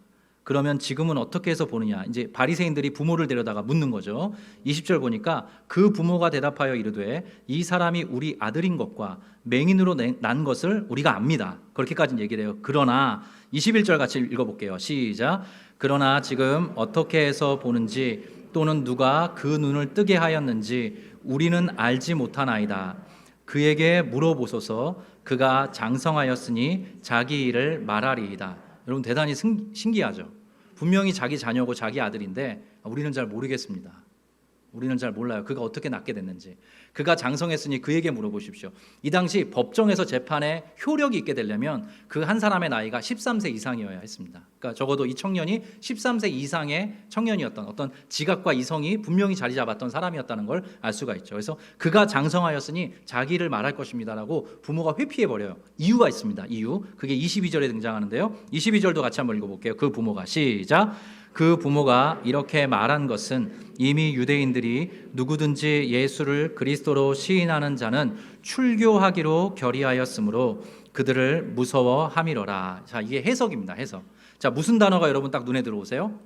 그러면 지금은 어떻게 해서 보느냐? 이제 바리새인들이 부모를 데려다가 묻는 거죠. 20절 보니까 그 부모가 대답하여 이르되 이 사람이 우리 아들인 것과 맹인으로 난 것을 우리가 압니다. 그렇게까지는 얘기를 해요. 그러나 21절 같이 읽어볼게요. 시작. 그러나 지금 어떻게 해서 보는지 또는 누가 그 눈을 뜨게 하였는지 우리는 알지 못하나이다. 그에게 물어보소서. 그가 장성하였으니 자기 일을 말하리이다. 여러분 대단히 신기하죠. 분명히 자기 자녀고 자기 아들인데 우리는 잘 모르겠습니다. 우리는 잘 몰라요. 그가 어떻게 낳게 됐는지. 그가 장성했으니 그에게 물어보십시오. 이 당시 법정에서 재판에 효력이 있게 되려면 그 한 사람의 나이가 13세 이상이어야 했습니다. 그러니까 적어도 이 청년이 13세 이상의 청년이었던, 어떤 지각과 이성이 분명히 자리 잡았던 사람이었다는 걸 알 수가 있죠. 그래서 그가 장성하였으니 자기를 말할 것입니다라고 부모가 회피해 버려요. 이유가 있습니다. 이유. 그게 22절에 등장하는데요. 22절도 같이 한번 읽어볼게요. 그 부모가 시작. 그 부모가 이렇게 말한 것은 이미 유대인들이 누구든지 예수를 그리스도로 시인하는 자는 출교하기로 결의하였으므로 그들을 무서워함이로라. 자, 이게 해석입니다. 해석. 자, 무슨 단어가 여러분 딱 눈에 들어오세요?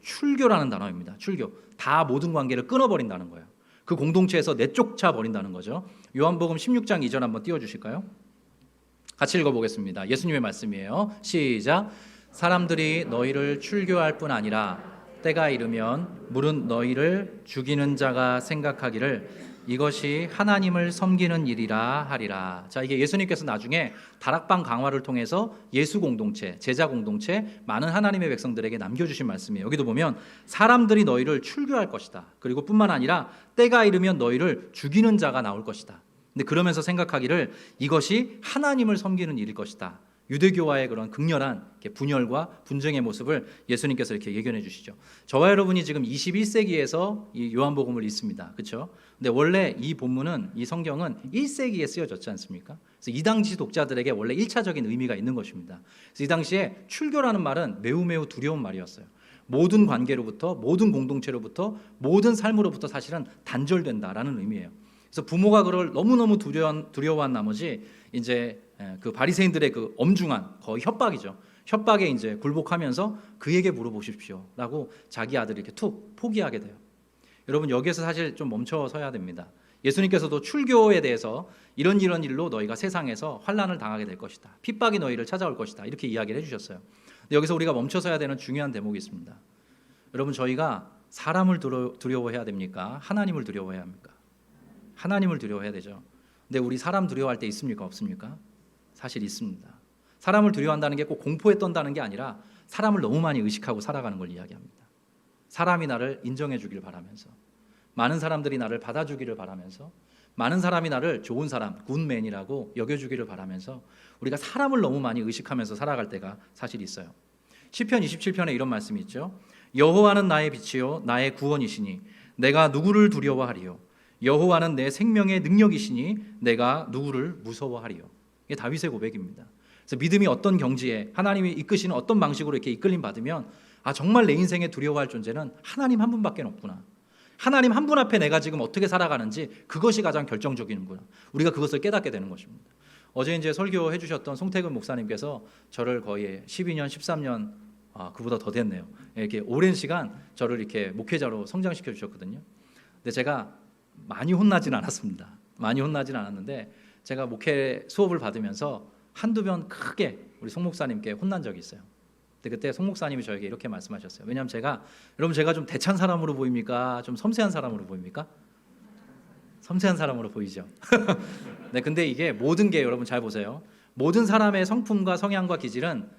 출교라는 단어입니다. 출교. 다 모든 관계를 끊어버린다는 거예요. 그 공동체에서 내쫓아 버린다는 거죠. 요한복음 16장 2절 한번 띄워주실까요? 같이 읽어보겠습니다. 예수님의 말씀이에요. 시작. 사람들이 너희를 출교할 뿐 아니라 때가 이르면 물은 너희를 죽이는 자가 생각하기를 이것이 하나님을 섬기는 일이라 하리라. 자, 이게 예수님께서 나중에 다락방 강화를 통해서 예수 공동체, 제자 공동체, 많은 하나님의 백성들에게 남겨주신 말씀이에요. 여기도 보면 사람들이 너희를 출교할 것이다. 그리고 뿐만 아니라 때가 이르면 너희를 죽이는 자가 나올 것이다. 근데 그러면서 생각하기를 이것이 하나님을 섬기는 일일 것이다. 유대교와의 그런 극렬한 분열과 분쟁의 모습을 예수님께서 이렇게 예견해 주시죠. 저와 여러분이 지금 21세기에서 이 요한복음을 읽습니다. 그렇죠? 근데 원래 이 본문은, 이 성경은 1세기에 쓰여졌지 않습니까? 그래서 이 당시 독자들에게 원래 1차적인 의미가 있는 것입니다. 그래서 이 당시에 출교라는 말은 매우 두려운 말이었어요. 모든 관계로부터, 모든 공동체로부터, 모든 삶으로부터 사실은 단절된다라는 의미예요. 그래서 부모가 그걸 너무너무 두려워한 나머지 이제 그 바리새인들의 그 엄중한 거의 협박이죠. 협박에 이제 굴복하면서 그에게 물어보십시오라고 자기 아들을 이렇게 툭 포기하게 돼요. 여러분 여기에서 사실 좀 멈춰서야 됩니다. 예수님께서도 출교에 대해서 이런 일로 너희가 세상에서 환난을 당하게 될 것이다. 핍박이 너희를 찾아올 것이다. 이렇게 이야기를 해주셨어요. 근데 여기서 우리가 멈춰서야 되는 중요한 대목이 있습니다. 여러분 저희가 사람을 두려워해야 됩니까? 하나님을 두려워해야 합니까? 하나님을 두려워해야 되죠. 근데 우리 사람 두려워할 때 있습니까? 없습니까? 사실 있습니다. 사람을 두려워한다는 게 꼭 공포에 떤다는 게 아니라 사람을 너무 많이 의식하고 살아가는 걸 이야기합니다. 사람이 나를 인정해 주길 바라면서, 많은 사람들이 나를 받아주기를 바라면서, 많은 사람이 나를 좋은 사람, 굿맨이라고 여겨주기를 바라면서 우리가 사람을 너무 많이 의식하면서 살아갈 때가 사실 있어요. 시편 27편에 이런 말씀이 있죠. 여호와는 나의 빛이요 나의 구원이시니 내가 누구를 두려워하리요. 여호와는 내 생명의 능력이시니 내가 누구를 무서워하리요. 이게 다윗의 고백입니다. 그래서 믿음이 어떤 경지에 하나님이 이끄시는 어떤 방식으로 이렇게 이끌림 받으면 정말 내 인생에 두려워할 존재는 하나님 한 분밖에 없구나. 하나님 한 분 앞에 내가 지금 어떻게 살아가는지 그것이 가장 결정적이구나. 우리가 그것을 깨닫게 되는 것입니다. 어제 이제 설교해 주셨던 송태근 목사님께서 저를 거의 12년, 13년 그보다 더 됐네요. 이렇게 오랜 시간 저를 이렇게 목회자로 성장시켜 주셨거든요. 근데 제가 많이 혼나진 않았습니다. 많이 혼나진 않았는데 제가 목회 수업을 받으면서 한두 번 크게 우리 송 목사님께 혼난 적이 있어요. 근데 그때 송 목사님이 저에게 이렇게 말씀하셨어요. 왜냐하면 여러분 제가 좀 대찬 사람으로 보입니까? 좀 섬세한 사람으로 보입니까? 섬세한 사람으로 보이죠. 네, 근데 이게 모든 게 여러분 잘 보세요. 모든 사람의 성품과 성향과 기질은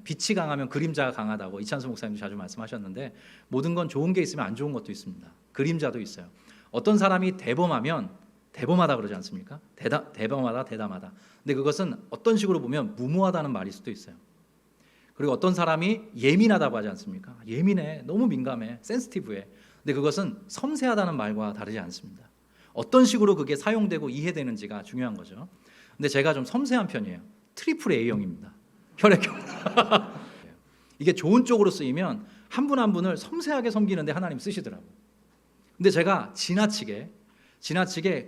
빛이 강하면 그림자가 강하다고 이찬수 목사님도 자주 말씀하셨는데 모든 건 좋은 게 있으면 안 좋은 것도 있습니다. 그림자도 있어요. 어떤 사람이 대범하면 대범하다 그러지 않습니까? 대범하다, 대담하다. 근데 그것은 어떤 식으로 보면 무모하다는 말일 수도 있어요. 그리고 어떤 사람이 예민하다고 하지 않습니까? 예민해, 너무 민감해, 센시티브해. 근데 그것은 섬세하다는 말과 다르지 않습니다. 어떤 식으로 그게 사용되고 이해되는지가 중요한 거죠. 근데 제가 좀 섬세한 편이에요. 트리플 A형입니다. 혈액형. 이게 좋은 쪽으로 쓰이면 한 분 한 분을 섬세하게 섬기는데 하나님 쓰시더라고요. 근데 제가 지나치게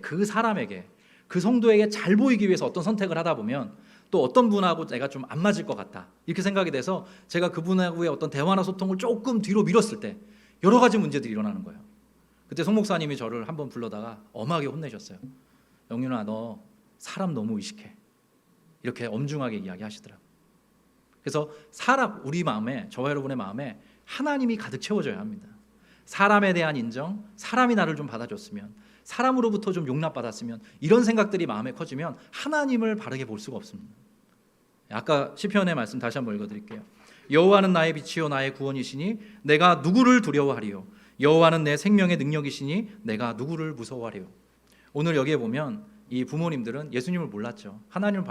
그 사람에게, 그 성도에게 잘 보이기 위해서 어떤 선택을 하다 보면 또 어떤 분하고 내가 좀 안 맞을 것 같다 이렇게 생각이 돼서 제가 그분하고의 어떤 대화나 소통을 조금 뒤로 밀었을 때 여러 가지 문제들이 일어나는 거예요. 그때 송 목사님이 저를 한번 불러다가 엄하게 혼내셨어요. 영윤아, 너 사람 너무 의식해. 이렇게 엄중하게 이야기하시더라고요. 그래서 우리 마음에, 저와 여러분의 마음에 하나님이 가득 채워져야 합니다. 사람에 대한 인정, 사람이 나를 좀 받아줬으면, 사람으로부터 좀 용납받았으면, 이런 생각들이 마음에 커지면 하나님을 바르게 볼 수가 없습니다. 아까 시편의 말씀 다시 한번 읽어드릴게요. 여호와는 나의 빛이요 나의 구원이시니 내가 누구를 두려워하리요. 여호와는 내 생명의 능력이시니 내가 누구를 무서워하리요. 오늘 여기에 보면 이 부모님들은 예수님을 몰랐죠. 하나님을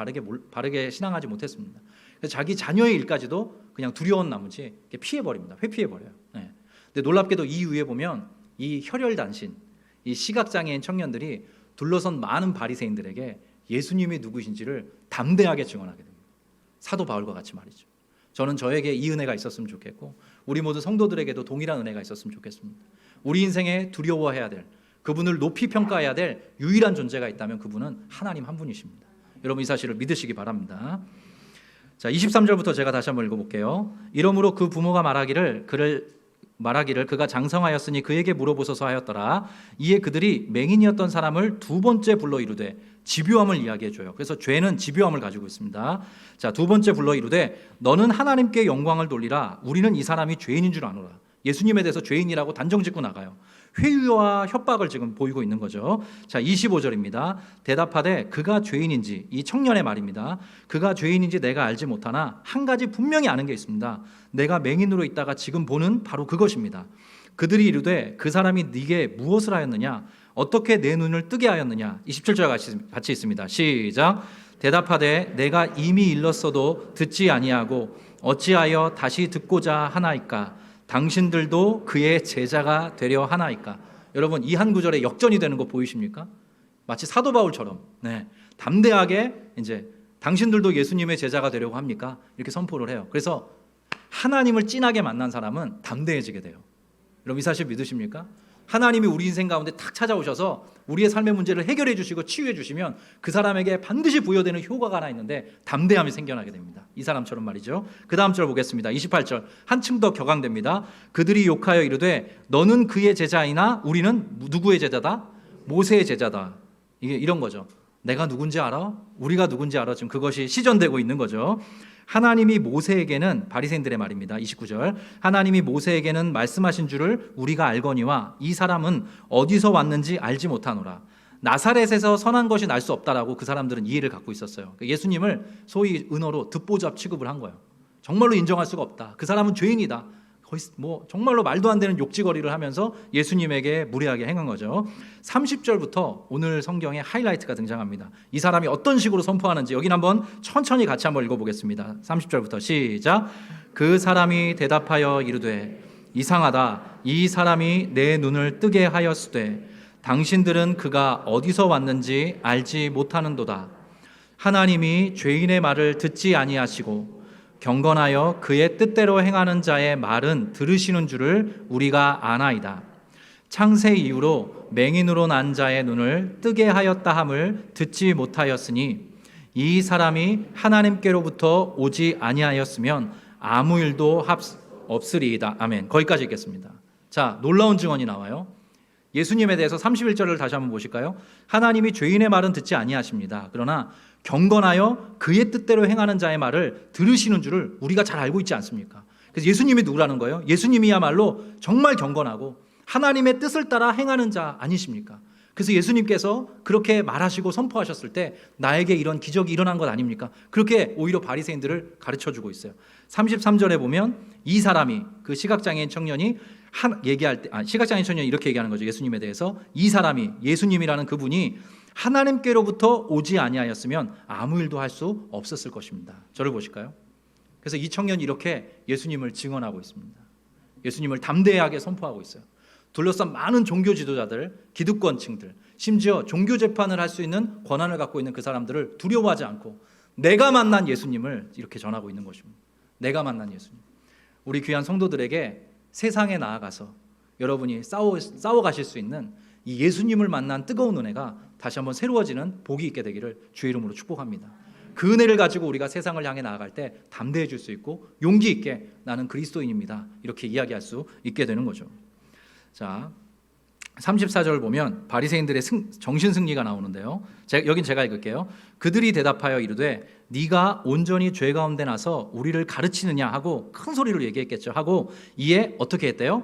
바르게 신앙하지 못했습니다. 그래서 자기 자녀의 일까지도 그냥 두려운 나머지 피해버립니다. 회피해버려요. 네. 근데 놀랍게도 이 위에 보면 이 혈혈단신, 이 시각장애인 청년들이 둘러선 많은 바리새인들에게 예수님이 누구신지를 담대하게 증언하게 됩니다. 사도 바울과 같이 말이죠. 저는 저에게 이 은혜가 있었으면 좋겠고 우리 모든 성도들에게도 동일한 은혜가 있었으면 좋겠습니다. 우리 인생에 두려워해야 될, 그분을 높이 평가해야 될 유일한 존재가 있다면 그분은 하나님 한 분이십니다. 여러분 이 사실을 믿으시기 바랍니다. 자, 23절부터 제가 다시 한번 읽어볼게요. 이러므로 그 부모가 말하기를 그가 장성하였으니 그에게 물어보소서 하였더라. 이에 그들이 맹인이었던 사람을 두 번째 불러 이르되, 집요함을 이야기해줘요. 그래서 죄는 집요함을 가지고 있습니다. 자, 두 번째 불러 이르되 너는 하나님께 영광을 돌리라. 우리는 이 사람이 죄인인 줄 아노라. 예수님에 대해서 죄인이라고 단정짓고 나가요. 회유와 협박을 지금 보이고 있는 거죠. 자, 25절입니다. 대답하되 그가 죄인인지, 이 청년의 말입니다. 그가 죄인인지 내가 알지 못하나 한 가지 분명히 아는 게 있습니다. 내가 맹인으로 있다가 지금 보는 바로 그것입니다. 그들이 이르되 그 사람이 네게 무엇을 하였느냐? 어떻게 내 눈을 뜨게 하였느냐? 27절 같이 있습니다. 시작. 대답하되 내가 이미 일렀어도 듣지 아니하고 어찌하여 다시 듣고자 하나이까? 당신들도 그의 제자가 되려 하나이까? 여러분 이 한 구절에 역전이 되는 거 보이십니까? 마치 사도 바울처럼 담대하게 이제 당신들도 예수님의 제자가 되려고 합니까? 이렇게 선포를 해요. 그래서 하나님을 진하게 만난 사람은 담대해지게 돼요. 여러분 이 사실 믿으십니까? 하나님이 우리 인생 가운데 탁 찾아오셔서 우리의 삶의 문제를 해결해 주시고 치유해 주시면 그 사람에게 반드시 부여되는 효과가 하나 있는데 담대함이 생겨나게 됩니다. 이 사람처럼 말이죠. 그 다음 절 보겠습니다. 28절 한층 더 격앙됩니다. 그들이 욕하여 이르되 너는 그의 제자이나 우리는 누구의 제자다? 모세의 제자다. 이게 이런 거죠. 내가 누군지 알아? 우리가 누군지 알아? 지금 그것이 시전되고 있는 거죠. 하나님이 모세에게는, 바리새인들의 말입니다. 29절. 하나님이 모세에게는 말씀하신 줄을 우리가 알거니와 이 사람은 어디서 왔는지 알지 못하노라. 나사렛에서 선한 것이 날 수 없다라고 그 사람들은 이해를 갖고 있었어요. 예수님을 소위 은어로 듣보잡 취급을 한 거예요. 정말로 인정할 수가 없다. 그 사람은 죄인이다. 거의 정말로 말도 안 되는 욕지거리를 하면서 예수님에게 무례하게 행한 거죠. 30절부터 오늘 성경에 하이라이트가 등장합니다. 이 사람이 어떤 식으로 선포하는지 여기는 한번 천천히 같이 한번 읽어보겠습니다. 30절부터 시작. 그 사람이 대답하여 이르되 이상하다. 이 사람이 내 눈을 뜨게 하였으되 당신들은 그가 어디서 왔는지 알지 못하는도다. 하나님이 죄인의 말을 듣지 아니하시고 경건하여 그의 뜻대로 행하는 자의 말은 들으시는 줄을 우리가 아나이다. 창세 이후로 맹인으로 난 자의 눈을 뜨게 하였다 함을 듣지 못하였으니 이 사람이 하나님께로부터 오지 아니하였으면 아무 일도 없으리이다. 아멘. 거기까지 읽겠습니다. 자, 놀라운 증언이 나와요. 예수님에 대해서 31절을 다시 한번 보실까요? 하나님이 죄인의 말은 듣지 아니하십니다. 그러나 경건하여 그의 뜻대로 행하는 자의 말을 들으시는 줄을 우리가 잘 알고 있지 않습니까? 그래서 예수님이 누구라는 거예요? 예수님이야말로 정말 경건하고 하나님의 뜻을 따라 행하는 자 아니십니까? 그래서 예수님께서 그렇게 말하시고 선포하셨을 때 나에게 이런 기적이 일어난 것 아닙니까? 그렇게 오히려 바리새인들을 가르쳐주고 있어요. 33절에 보면 이 사람이, 그 시각장애인 청년이 얘기할 때, 시각장애인 청년이 이렇게 얘기하는 거죠. 예수님에 대해서 이 사람이, 예수님이라는 그분이 하나님께로부터 오지 아니하였으면 아무 일도 할 수 없었을 것입니다. 저를 보실까요? 그래서 이 청년이 이렇게 예수님을 증언하고 있습니다. 예수님을 담대하게 선포하고 있어요. 둘러싼 많은 종교 지도자들, 기득권층들, 심지어 종교 재판을 할 수 있는 권한을 갖고 있는 그 사람들을 두려워하지 않고 내가 만난 예수님을 이렇게 전하고 있는 것입니다. 내가 만난 예수님. 우리 귀한 성도들에게 세상에 나아가서 여러분이 싸워 가실 수 있는 이 예수님을 만난 뜨거운 은혜가 다시 한번 새로워지는 복이 있게 되기를 주의 이름으로 축복합니다. 그 은혜를 가지고 우리가 세상을 향해 나아갈 때 담대해질 수 있고 용기 있게 나는 그리스도인입니다. 이렇게 이야기할 수 있게 되는 거죠. 자, 34절 보면 바리새인들의 정신 승리가 나오는데요. 여긴 제가 읽을게요. 그들이 대답하여 이르되 네가 온전히 죄 가운데 나서 우리를 가르치느냐 하고 큰 소리로 얘기했겠죠. 하고 이에 어떻게 했대요?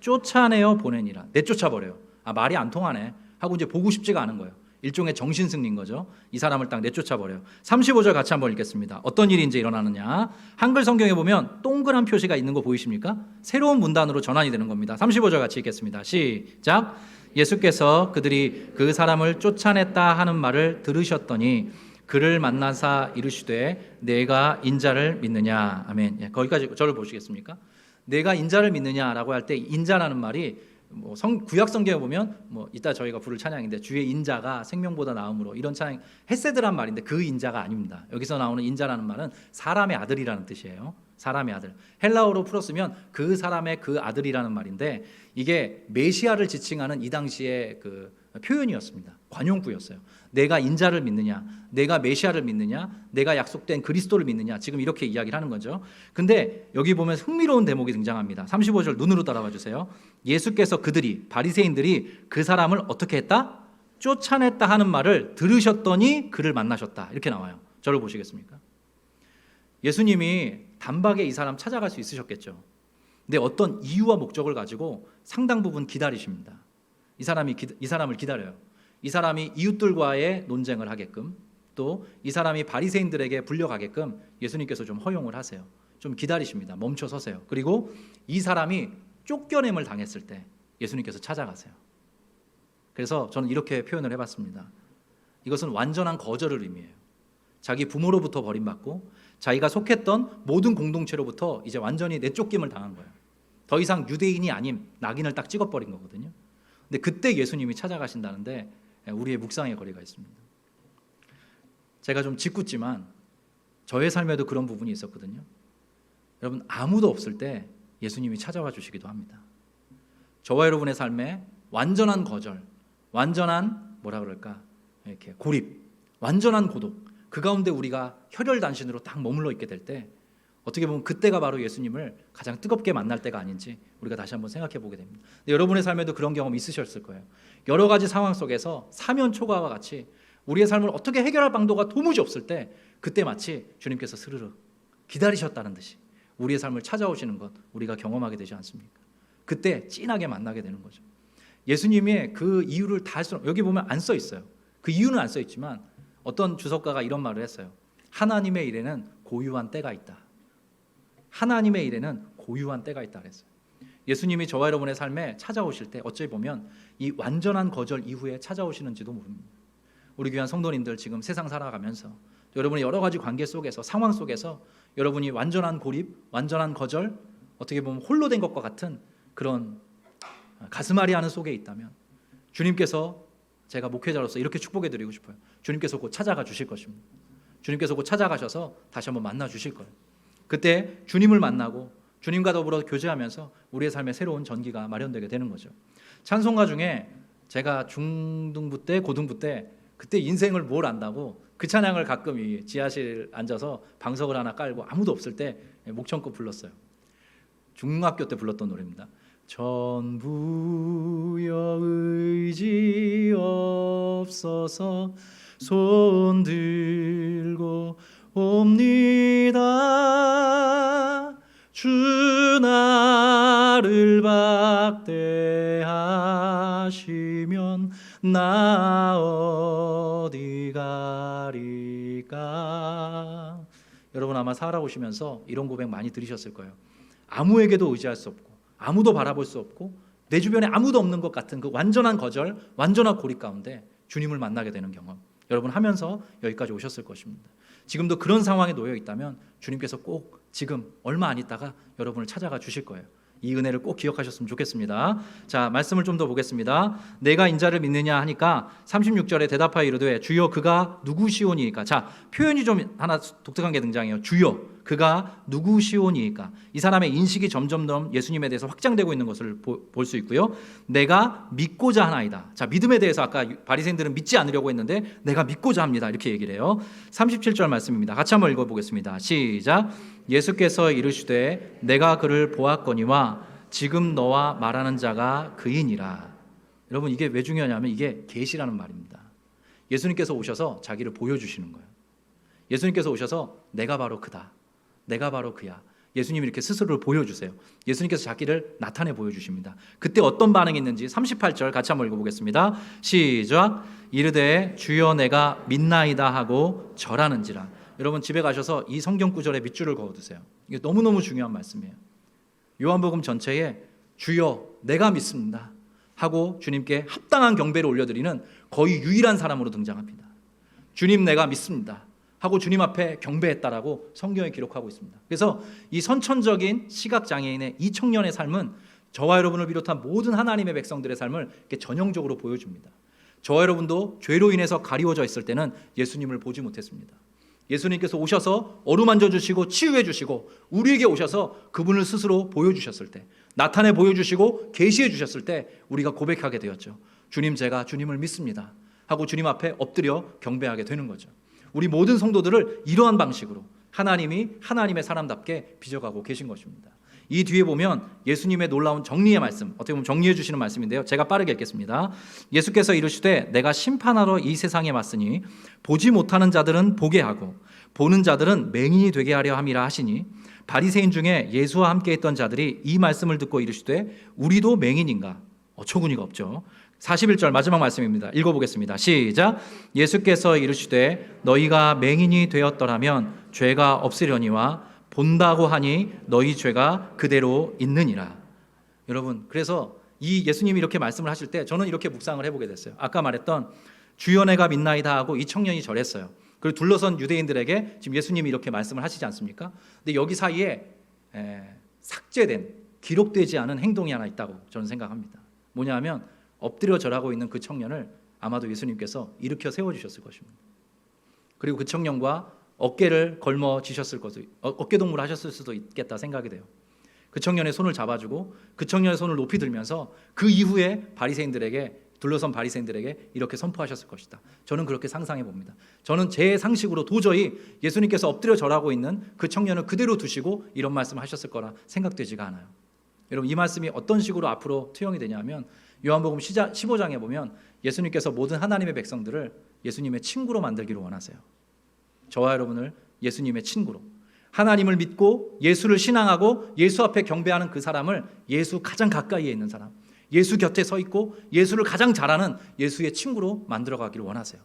쫓아내어 보내니라. 내쫓아버려요. 말이 안 통하네 하고 이제 보고 싶지가 않은 거예요. 일종의 정신승리인 거죠. 이 사람을 딱 내쫓아버려요. 35절 같이 한번 읽겠습니다. 어떤 일이 이제 일어나느냐. 한글 성경에 보면 동그란 표시가 있는 거 보이십니까? 새로운 문단으로 전환이 되는 겁니다. 35절 같이 읽겠습니다. 시작. 예수께서 그들이 그 사람을 쫓아냈다 하는 말을 들으셨더니 그를 만나사 이르시되 내가 인자를 믿느냐. 아멘. 예, 거기까지 저를 보시겠습니까? 내가 인자를 믿느냐라고 할 때 인자라는 말이 구약 성경에 보면 이따 저희가 부를 찬양인데 주의 인자가 생명보다 나음으로 이런 찬양 헤세드란 말인데 그 인자가 아닙니다. 여기서 나오는 인자라는 말은 사람의 아들이라는 뜻이에요. 사람의 아들. 헬라어로 풀었으면 그 사람의 그 아들이라는 말인데 이게 메시아를 지칭하는 이 당시의 그 표현이었습니다. 관용구였어요. 내가 인자를 믿느냐, 내가 메시아를 믿느냐, 내가 약속된 그리스도를 믿느냐, 지금 이렇게 이야기를 하는 거죠. 근데 여기 보면 흥미로운 대목이 등장합니다. 35절 눈으로 따라와 주세요. 예수께서 그들이 바리새인들이 그 사람을 어떻게 했다? 쫓아냈다 하는 말을 들으셨더니 그를 만나셨다. 이렇게 나와요. 저를 보시겠습니까? 예수님이 단박에 이 사람 찾아갈 수 있으셨겠죠. 근데 어떤 이유와 목적을 가지고 상당 부분 기다리십니다. 이 사람을 기다려요. 이 사람이 이웃들과의 논쟁을 하게끔 또 이 사람이 바리새인들에게 불려가게끔 예수님께서 좀 허용을 하세요. 좀 기다리십니다. 멈춰 서세요. 그리고 이 사람이 쫓겨냄을 당했을 때 예수님께서 찾아가세요. 그래서 저는 이렇게 표현을 해봤습니다. 이것은 완전한 거절을 의미해요. 자기 부모로부터 버림받고 자기가 속했던 모든 공동체로부터 이제 완전히 내쫓김을 당한 거예요. 더 이상 유대인이 아닌 낙인을 딱 찍어버린 거거든요. 근데 그때 예수님이 찾아가신다는데 우리의 묵상의 거리가 있습니다. 제가 좀 짓궂지만 저의 삶에도 그런 부분이 있었거든요. 여러분 아무도 없을 때 예수님이 찾아와 주시기도 합니다. 저와 여러분의 삶에 완전한 거절, 완전한 이렇게 고립, 완전한 고독, 그 가운데 우리가 혈혈단신으로 딱 머물러 있게 될 때 어떻게 보면 그때가 바로 예수님을 가장 뜨겁게 만날 때가 아닌지 우리가 다시 한번 생각해 보게 됩니다. 여러분의 삶에도 그런 경험 있으셨을 거예요. 여러 가지 상황 속에서 사면초가와 같이 우리의 삶을 어떻게 해결할 방도가 도무지 없을 때 그때 마치 주님께서 스르르 기다리셨다는 듯이 우리의 삶을 찾아오시는 것 우리가 경험하게 되지 않습니까? 그때 찐하게 만나게 되는 거죠. 예수님의 그 이유를 다 할 수 여기 보면 안 써 있어요. 그 이유는 안 써 있지만 어떤 주석가가 이런 말을 했어요. 하나님의 일에는 고유한 때가 있다. 하나님의 일에는 고유한 때가 있다 그랬어요. 예수님이 저와 여러분의 삶에 찾아오실 때 어찌 보면 이 완전한 거절 이후에 찾아오시는지도 모릅니다. 우리 귀한 성도님들 지금 세상 살아가면서 여러분의 여러 가지 관계 속에서 상황 속에서 여러분이 완전한 고립, 완전한 거절, 어떻게 보면 홀로 된 것과 같은 그런 가슴앓이하는 속에 있다면 주님께서 제가 목회자로서 이렇게 축복해 드리고 싶어요. 주님께서 곧 찾아가 주실 것입니다. 주님께서 곧 찾아가셔서 다시 한번 만나 주실 거예요. 그때 주님을 만나고 주님과 더불어 교제하면서 우리의 삶에 새로운 전기가 마련되게 되는 거죠. 찬송가 중에 제가 중등부 때 고등부 때 그때 인생을 뭘 안다고 그 찬양을 가끔 이 지하실 앉아서 방석을 하나 깔고 아무도 없을 때 목청껏 불렀어요. 중학교 때 불렀던 노래입니다. 전부여 의지 없어서 손 들고 옵니다. 주 나를 박대하시면 나 어디 가리까. 여러분 아마 살아오시면서 이런 고백 많이 들으셨을 거예요. 아무에게도 의지할 수 없고 아무도 바라볼 수 없고 내 주변에 아무도 없는 것 같은 그 완전한 거절, 완전한 고립 가운데 주님을 만나게 되는 경험 여러분 하면서 여기까지 오셨을 것입니다. 지금도 그런 상황에 놓여 있다면 주님께서 꼭 지금 얼마 안 있다가 여러분을 찾아가 주실 거예요. 이 은혜를 꼭 기억하셨으면 좋겠습니다. 자, 말씀을 좀 더 보겠습니다. 내가 인자를 믿느냐 하니까 36절에 대답하여 이르되 주여 그가 누구시오니이까. 자, 표현이 좀 하나 독특한 게 등장해요. 주여 그가 누구시오니이까. 이 사람의 인식이 점점 더 예수님에 대해서 확장되고 있는 것을 볼 수 있고요. 내가 믿고자 하나이다. 자, 믿음에 대해서 아까 바리새인들은 믿지 않으려고 했는데 내가 믿고자 합니다. 이렇게 얘기를 해요. 37절 말씀입니다. 같이 한번 읽어보겠습니다. 시작. 예수께서 이르시되 내가 그를 보았거니와 지금 너와 말하는 자가 그이니라. 여러분 이게 왜 중요하냐면 이게 계시라는 말입니다. 예수님께서 오셔서 자기를 보여주시는 거예요. 예수님께서 오셔서 내가 바로 그다. 내가 바로 그야. 예수님이 이렇게 스스로를 보여주세요. 예수님께서 자기를 나타내 보여주십니다. 그때 어떤 반응이 있는지 38절 같이 한번 읽어보겠습니다. 시작. 이르되 주여 내가 믿나이다 하고 절하는지라. 여러분 집에 가셔서 이 성경 구절에 밑줄을 그어두세요. 이게 너무너무 중요한 말씀이에요. 요한복음 전체에 주여 내가 믿습니다 하고 주님께 합당한 경배를 올려드리는 거의 유일한 사람으로 등장합니다. 주님 내가 믿습니다 하고 주님 앞에 경배했다라고 성경에 기록하고 있습니다. 그래서 이 선천적인 시각장애인의 이 청년의 삶은 저와 여러분을 비롯한 모든 하나님의 백성들의 삶을 이렇게 전형적으로 보여줍니다. 저와 여러분도 죄로 인해서 가리워져 있을 때는 예수님을 보지 못했습니다. 예수님께서 오셔서 어루만져 주시고 치유해 주시고 우리에게 오셔서 그분을 스스로 보여주셨을 때, 나타내 보여주시고 계시해 주셨을 때 우리가 고백하게 되었죠. 주님 제가 주님을 믿습니다 하고 주님 앞에 엎드려 경배하게 되는 거죠. 우리 모든 성도들을 이러한 방식으로 하나님이 하나님의 사람답게 빚어가고 계신 것입니다. 이 뒤에 보면 예수님의 놀라운 정리의 말씀, 어떻게 보면 정리해 주시는 말씀인데요. 제가 빠르게 읽겠습니다. 예수께서 이르시되 내가 심판하러 이 세상에 왔으니 보지 못하는 자들은 보게 하고 보는 자들은 맹인이 되게 하려 함이라 하시니 바리새인 중에 예수와 함께 있던 자들이 이 말씀을 듣고 이르시되 우리도 맹인인가? 어처구니가 없죠. 41절 마지막 말씀입니다. 읽어보겠습니다. 시작. 예수께서 이르시되 너희가 맹인이 되었더라면 죄가 없으려니와 본다고 하니 너희 죄가 그대로 있느니라. 여러분, 그래서 이 예수님이 이렇게 말씀을 하실 때 저는 이렇게 묵상을 해보게 됐어요. 아까 말했던 주여 내가 믿나이다 하고 이 청년이 절했어요. 그리고 둘러선 유대인들에게 지금 예수님이 이렇게 말씀을 하시지 않습니까? 근데 여기 사이에 삭제된, 기록되지 않은 행동이 하나 있다고 저는 생각합니다. 뭐냐 하면 엎드려 절하고 있는 그 청년을 아마도 예수님께서 일으켜 세워주셨을 것입니다. 그리고 그 청년과 어깨를 걸머쥐셨을 것을, 어깨 동무를 하셨을 수도 있겠다 생각이 돼요. 그 청년의 손을 잡아주고 그 청년의 손을 높이 들면서 그 이후에 바리새인들에게, 둘러선 바리새인들에게 이렇게 선포하셨을 것이다. 저는 그렇게 상상해 봅니다. 저는 제 상식으로 도저히 예수님께서 엎드려 절하고 있는 그 청년을 그대로 두시고 이런 말씀을 하셨을 거라 생각되지가 않아요. 여러분, 이 말씀이 어떤 식으로 앞으로 투영이 되냐면 요한복음 15장에 보면 예수님께서 모든 하나님의 백성들을 예수님의 친구로 만들기를 원하세요. 저와 여러분을 예수님의 친구로, 하나님을 믿고 예수를 신앙하고 예수 앞에 경배하는 그 사람을 예수 가장 가까이에 있는 사람, 예수 곁에 서 있고 예수를 가장 잘 아는 예수의 친구로 만들어가기를 원하세요.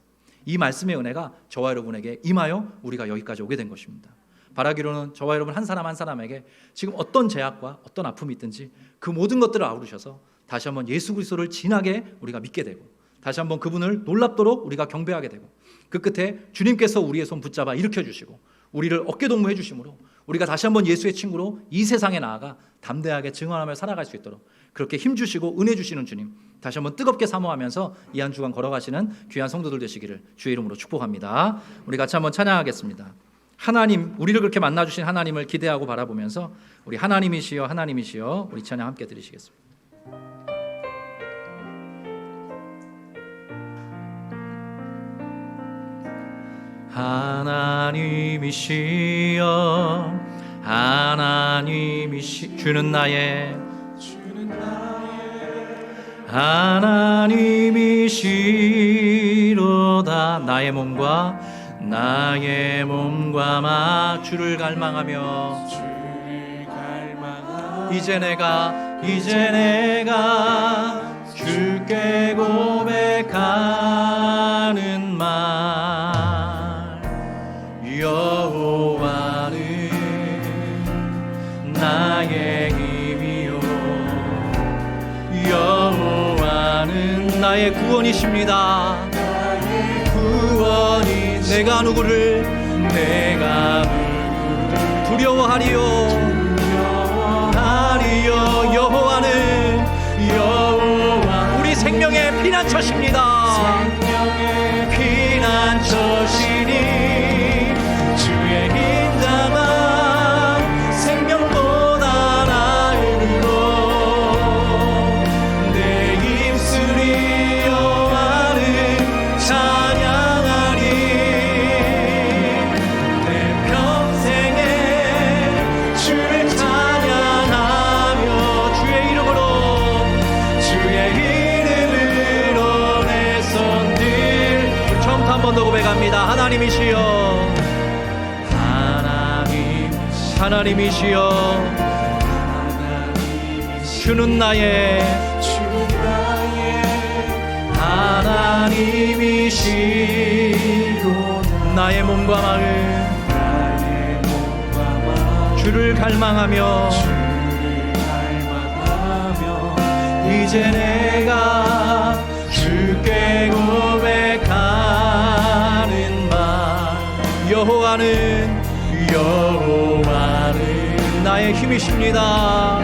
이 말씀의 은혜가 저와 여러분에게 임하여 우리가 여기까지 오게 된 것입니다. 바라기로는 저와 여러분 한 사람 한 사람에게 지금 어떤 제약과 어떤 아픔이 있든지 그 모든 것들을 아우르셔서 다시 한번 예수 그리스도를 진하게 우리가 믿게 되고 다시 한번 그분을 놀랍도록 우리가 경배하게 되고 그 끝에 주님께서 우리의 손 붙잡아 일으켜 주시고 우리를 어깨동무해 주심으로 우리가 다시 한번 예수의 친구로 이 세상에 나아가 담대하게 증언하며 살아갈 수 있도록 그렇게 힘주시고 은혜 주시는 주님 다시 한번 뜨겁게 사모하면서 이 한 주간 걸어가시는 귀한 성도들 되시기를 주의 이름으로 축복합니다. 우리 같이 한번 찬양하겠습니다. 하나님, 우리를 그렇게 만나주신 하나님을 기대하고 바라보면서 우리 하나님이시여 하나님이시여 우리 찬양 함께 드리시겠습니다. 하나님이시여 하나님이시 주는 나의 하나님이시로다. 나의 몸과 막 주를 갈망하며 이제 내가 주께 고백하는 말 여호와는 나의 힘이요 여호와는 나의 구원이십니다. 내가 누구를 두려워하리요 여호와는 우리 생명의 피난처십니다. 피난처시니 주의 인자가 생명보다 나으로 내 입술이 여호와를 찬양하리. 내 평생에 주를 찬양하며 주의 이름으로 내 손들 처음부터 한 번 더 고백합니다. 하나님이시여 하나님이시여 주는 나의 하나님이시로 나의 몸과 마음 주를 갈망하며 이제 내가 주께 고백하는 말 여호와는 나의 힘이십니다.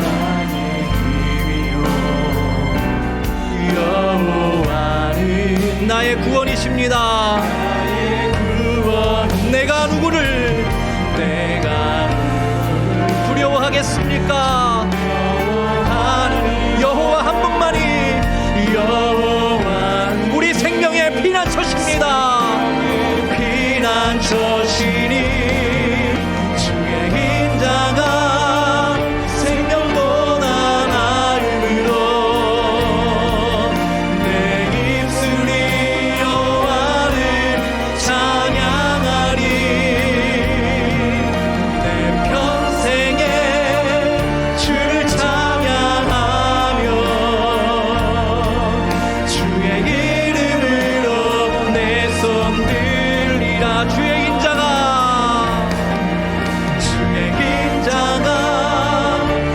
여호와는 나의 구원이십니다. 내가 누구를 두려워하겠습니까? 여호와 한 분만이 우리 생명의 피난처십니다. 피난처시니 주의 인자가 생명보다 나음으로 내 입술이 여호와를 찬양하리. 내 평생에 주를 찬양하며 주의 이름으로 내 손 들리라. 주의 인자가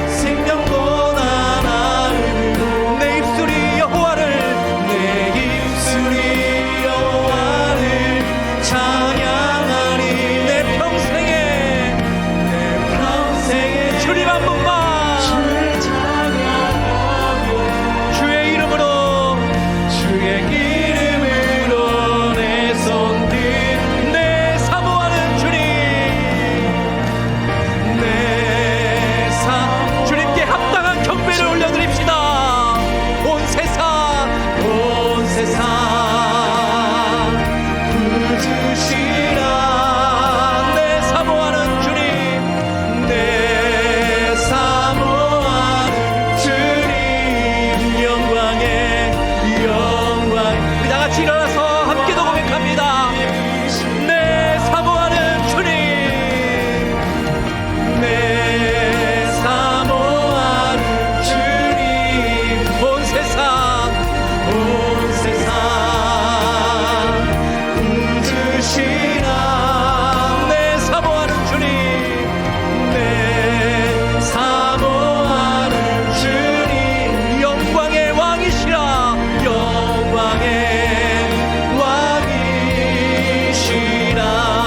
생명보다 나음으로 내 입술이 여호와를 찬양하리. 내 평생에 주님 한 분만 주의 이름으로 내 손들 내 사모하는 주님 주님께 합당한 경배를 올려드립시다. 온 세상 부주시라. 내 사모하는 주님 내 사모하는 주님 영광의 영광. 우리 다같이 일어나서 함께도 고백합니다. 내 사모하는 주님 내 사모하는 주님 온 세상 부주시라. 내 사모하는 주님 내 사모하는 주님 영광의 왕이시라. 영광의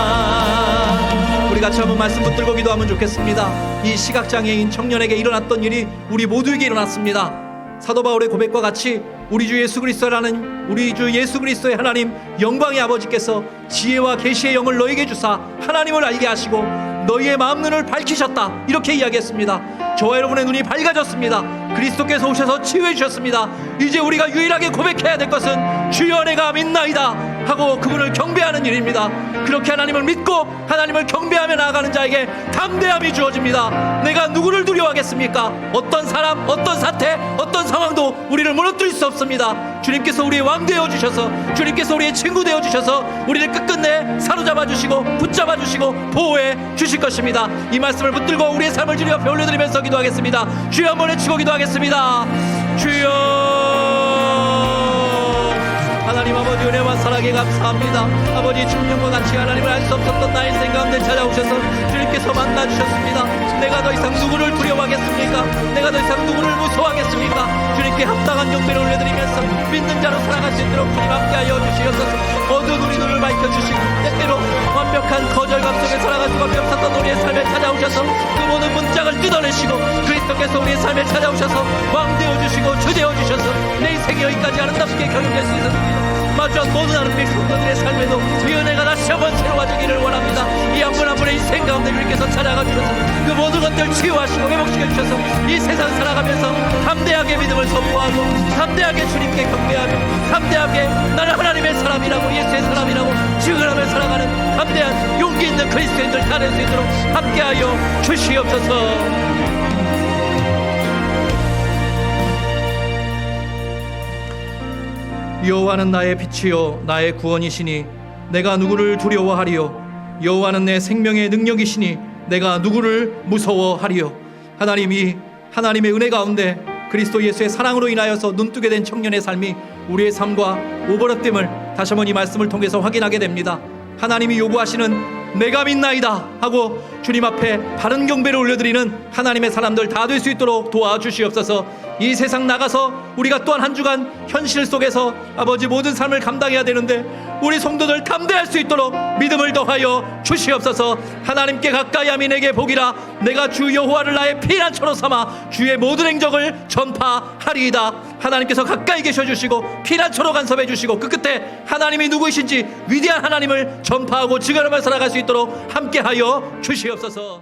왕이시라. 우리 같이 한번 말씀 붙들고 기도하면 좋겠습니다. 이 시각장애인 청년에게 일어났던 일이 우리 모두에게 일어났습니다. 사도 바울의 고백과 같이 우리 주 예수 그리스도의 하나님 영광의 아버지께서 지혜와 계시의 영을 너에게 주사 하나님을 알게 하시고 너희의 마음 눈을 밝히셨다. 이렇게 이야기했습니다. 저와 여러분의 눈이 밝아졌습니다. 그리스도께서 오셔서 치유해 주셨습니다. 이제 우리가 유일하게 고백해야 될 것은 주여 내가 믿나이다 하고 그분을 경배하는 일입니다. 그렇게 하나님을 믿고 하나님을 경배하며 나아가는 자에게 담대함이 주어집니다. 내가 누구를 두려워하겠습니까? 어떤 사람, 어떤 사태, 어떤 상황도 우리를 무너뜨릴 수 없습니다. 주님께서 우리의 왕 되어주셔서, 주님께서 우리의 친구 되어주셔서 우리를 끝끝내 사로잡아 주시고 붙잡아 주시고 보호해 주실 것입니다. 이 말씀을 붙들고 우리의 삶을 주님 앞에 올려드리면서 기도하겠습니다. 주여 한번 외치고 기도하겠습니다. 주여 하나님 아버지 은혜와 사랑에 감사합니다. 아버지 청년과 같이 하나님을 알 수 없었던 나의 인생 가운데 찾아오셔서 주님께서 만나주셨습니다. 내가 더 이상 누구를 두려워하겠습니까? 내가 더 이상 누구를 무서워하겠습니까? 주님께 합당한 경배를 올려드리면서 믿는 자로 살아갈 수 있도록 주님 함께하여 주시옵소서. 어두운 우리 눈을 밝혀주시고 때때로 완벽한 거절감 속에 살아갈 수밖에 없었던 우리의 삶에 찾아오셔서 그 모든 문짝을 뜯어내시고 그리스도께서 우리의 삶에 찾아오셔서 왕 되어주시고 주 되어주셔서 내 인생이 여기까지 아름답게 결정될 수 있었습니다. 마주한 모든 아름다운 성도들의 삶에도 이 은혜가 다시 한번 새로워지기를 원합니다. 이 한 분 한 분의 인생 가운데 주님께서 찾아가 주셔서 그 모든 것들을 치유하시고 회복시켜 주셔서 이 세상 살아가면서 담대하게 믿음을 선포하고 담대하게 주님께 경배하며 담대하게 나는 하나님의 사람이라고 예수의 사람이라고 증언하며 살아가는 담대한 용기 있는 그리스도인들 다될 수 있도록 함께하여 주시옵소서. 여호와는 나의 빛이요 나의 구원이시니 내가 누구를 두려워하리요. 여호와는 내 생명의 능력이시니 내가 누구를 무서워하리요. 하나님이 하나님의 은혜 가운데 그리스도 예수의 사랑으로 인하여서 눈뜨게 된 청년의 삶이 우리의 삶과 오버랩됨을 다시 한번 이 말씀을 통해서 확인하게 됩니다. 하나님이 요구하시는 내가 믿나이다 하고 주님 앞에 바른 경배를 올려드리는 하나님의 사람들 다 될 수 있도록 도와주시옵소서. 이 세상 나가서 우리가 또한 한 주간 현실 속에서 아버지 모든 삶을 감당해야 되는데 우리 성도들 담대할 수 있도록 믿음을 더하여 주시옵소서. 하나님께 가까이 함이 내게 복이라. 내가 주 여호와를 나의 피난처로 삼아 주의 모든 행적을 전파하리이다. 하나님께서 가까이 계셔 주시고 피난처로 간섭해 주시고 그 끝에 하나님이 누구이신지 위대한 하나님을 전파하고 증언하며 살아갈 수 있도록 함께하여 주시옵소서.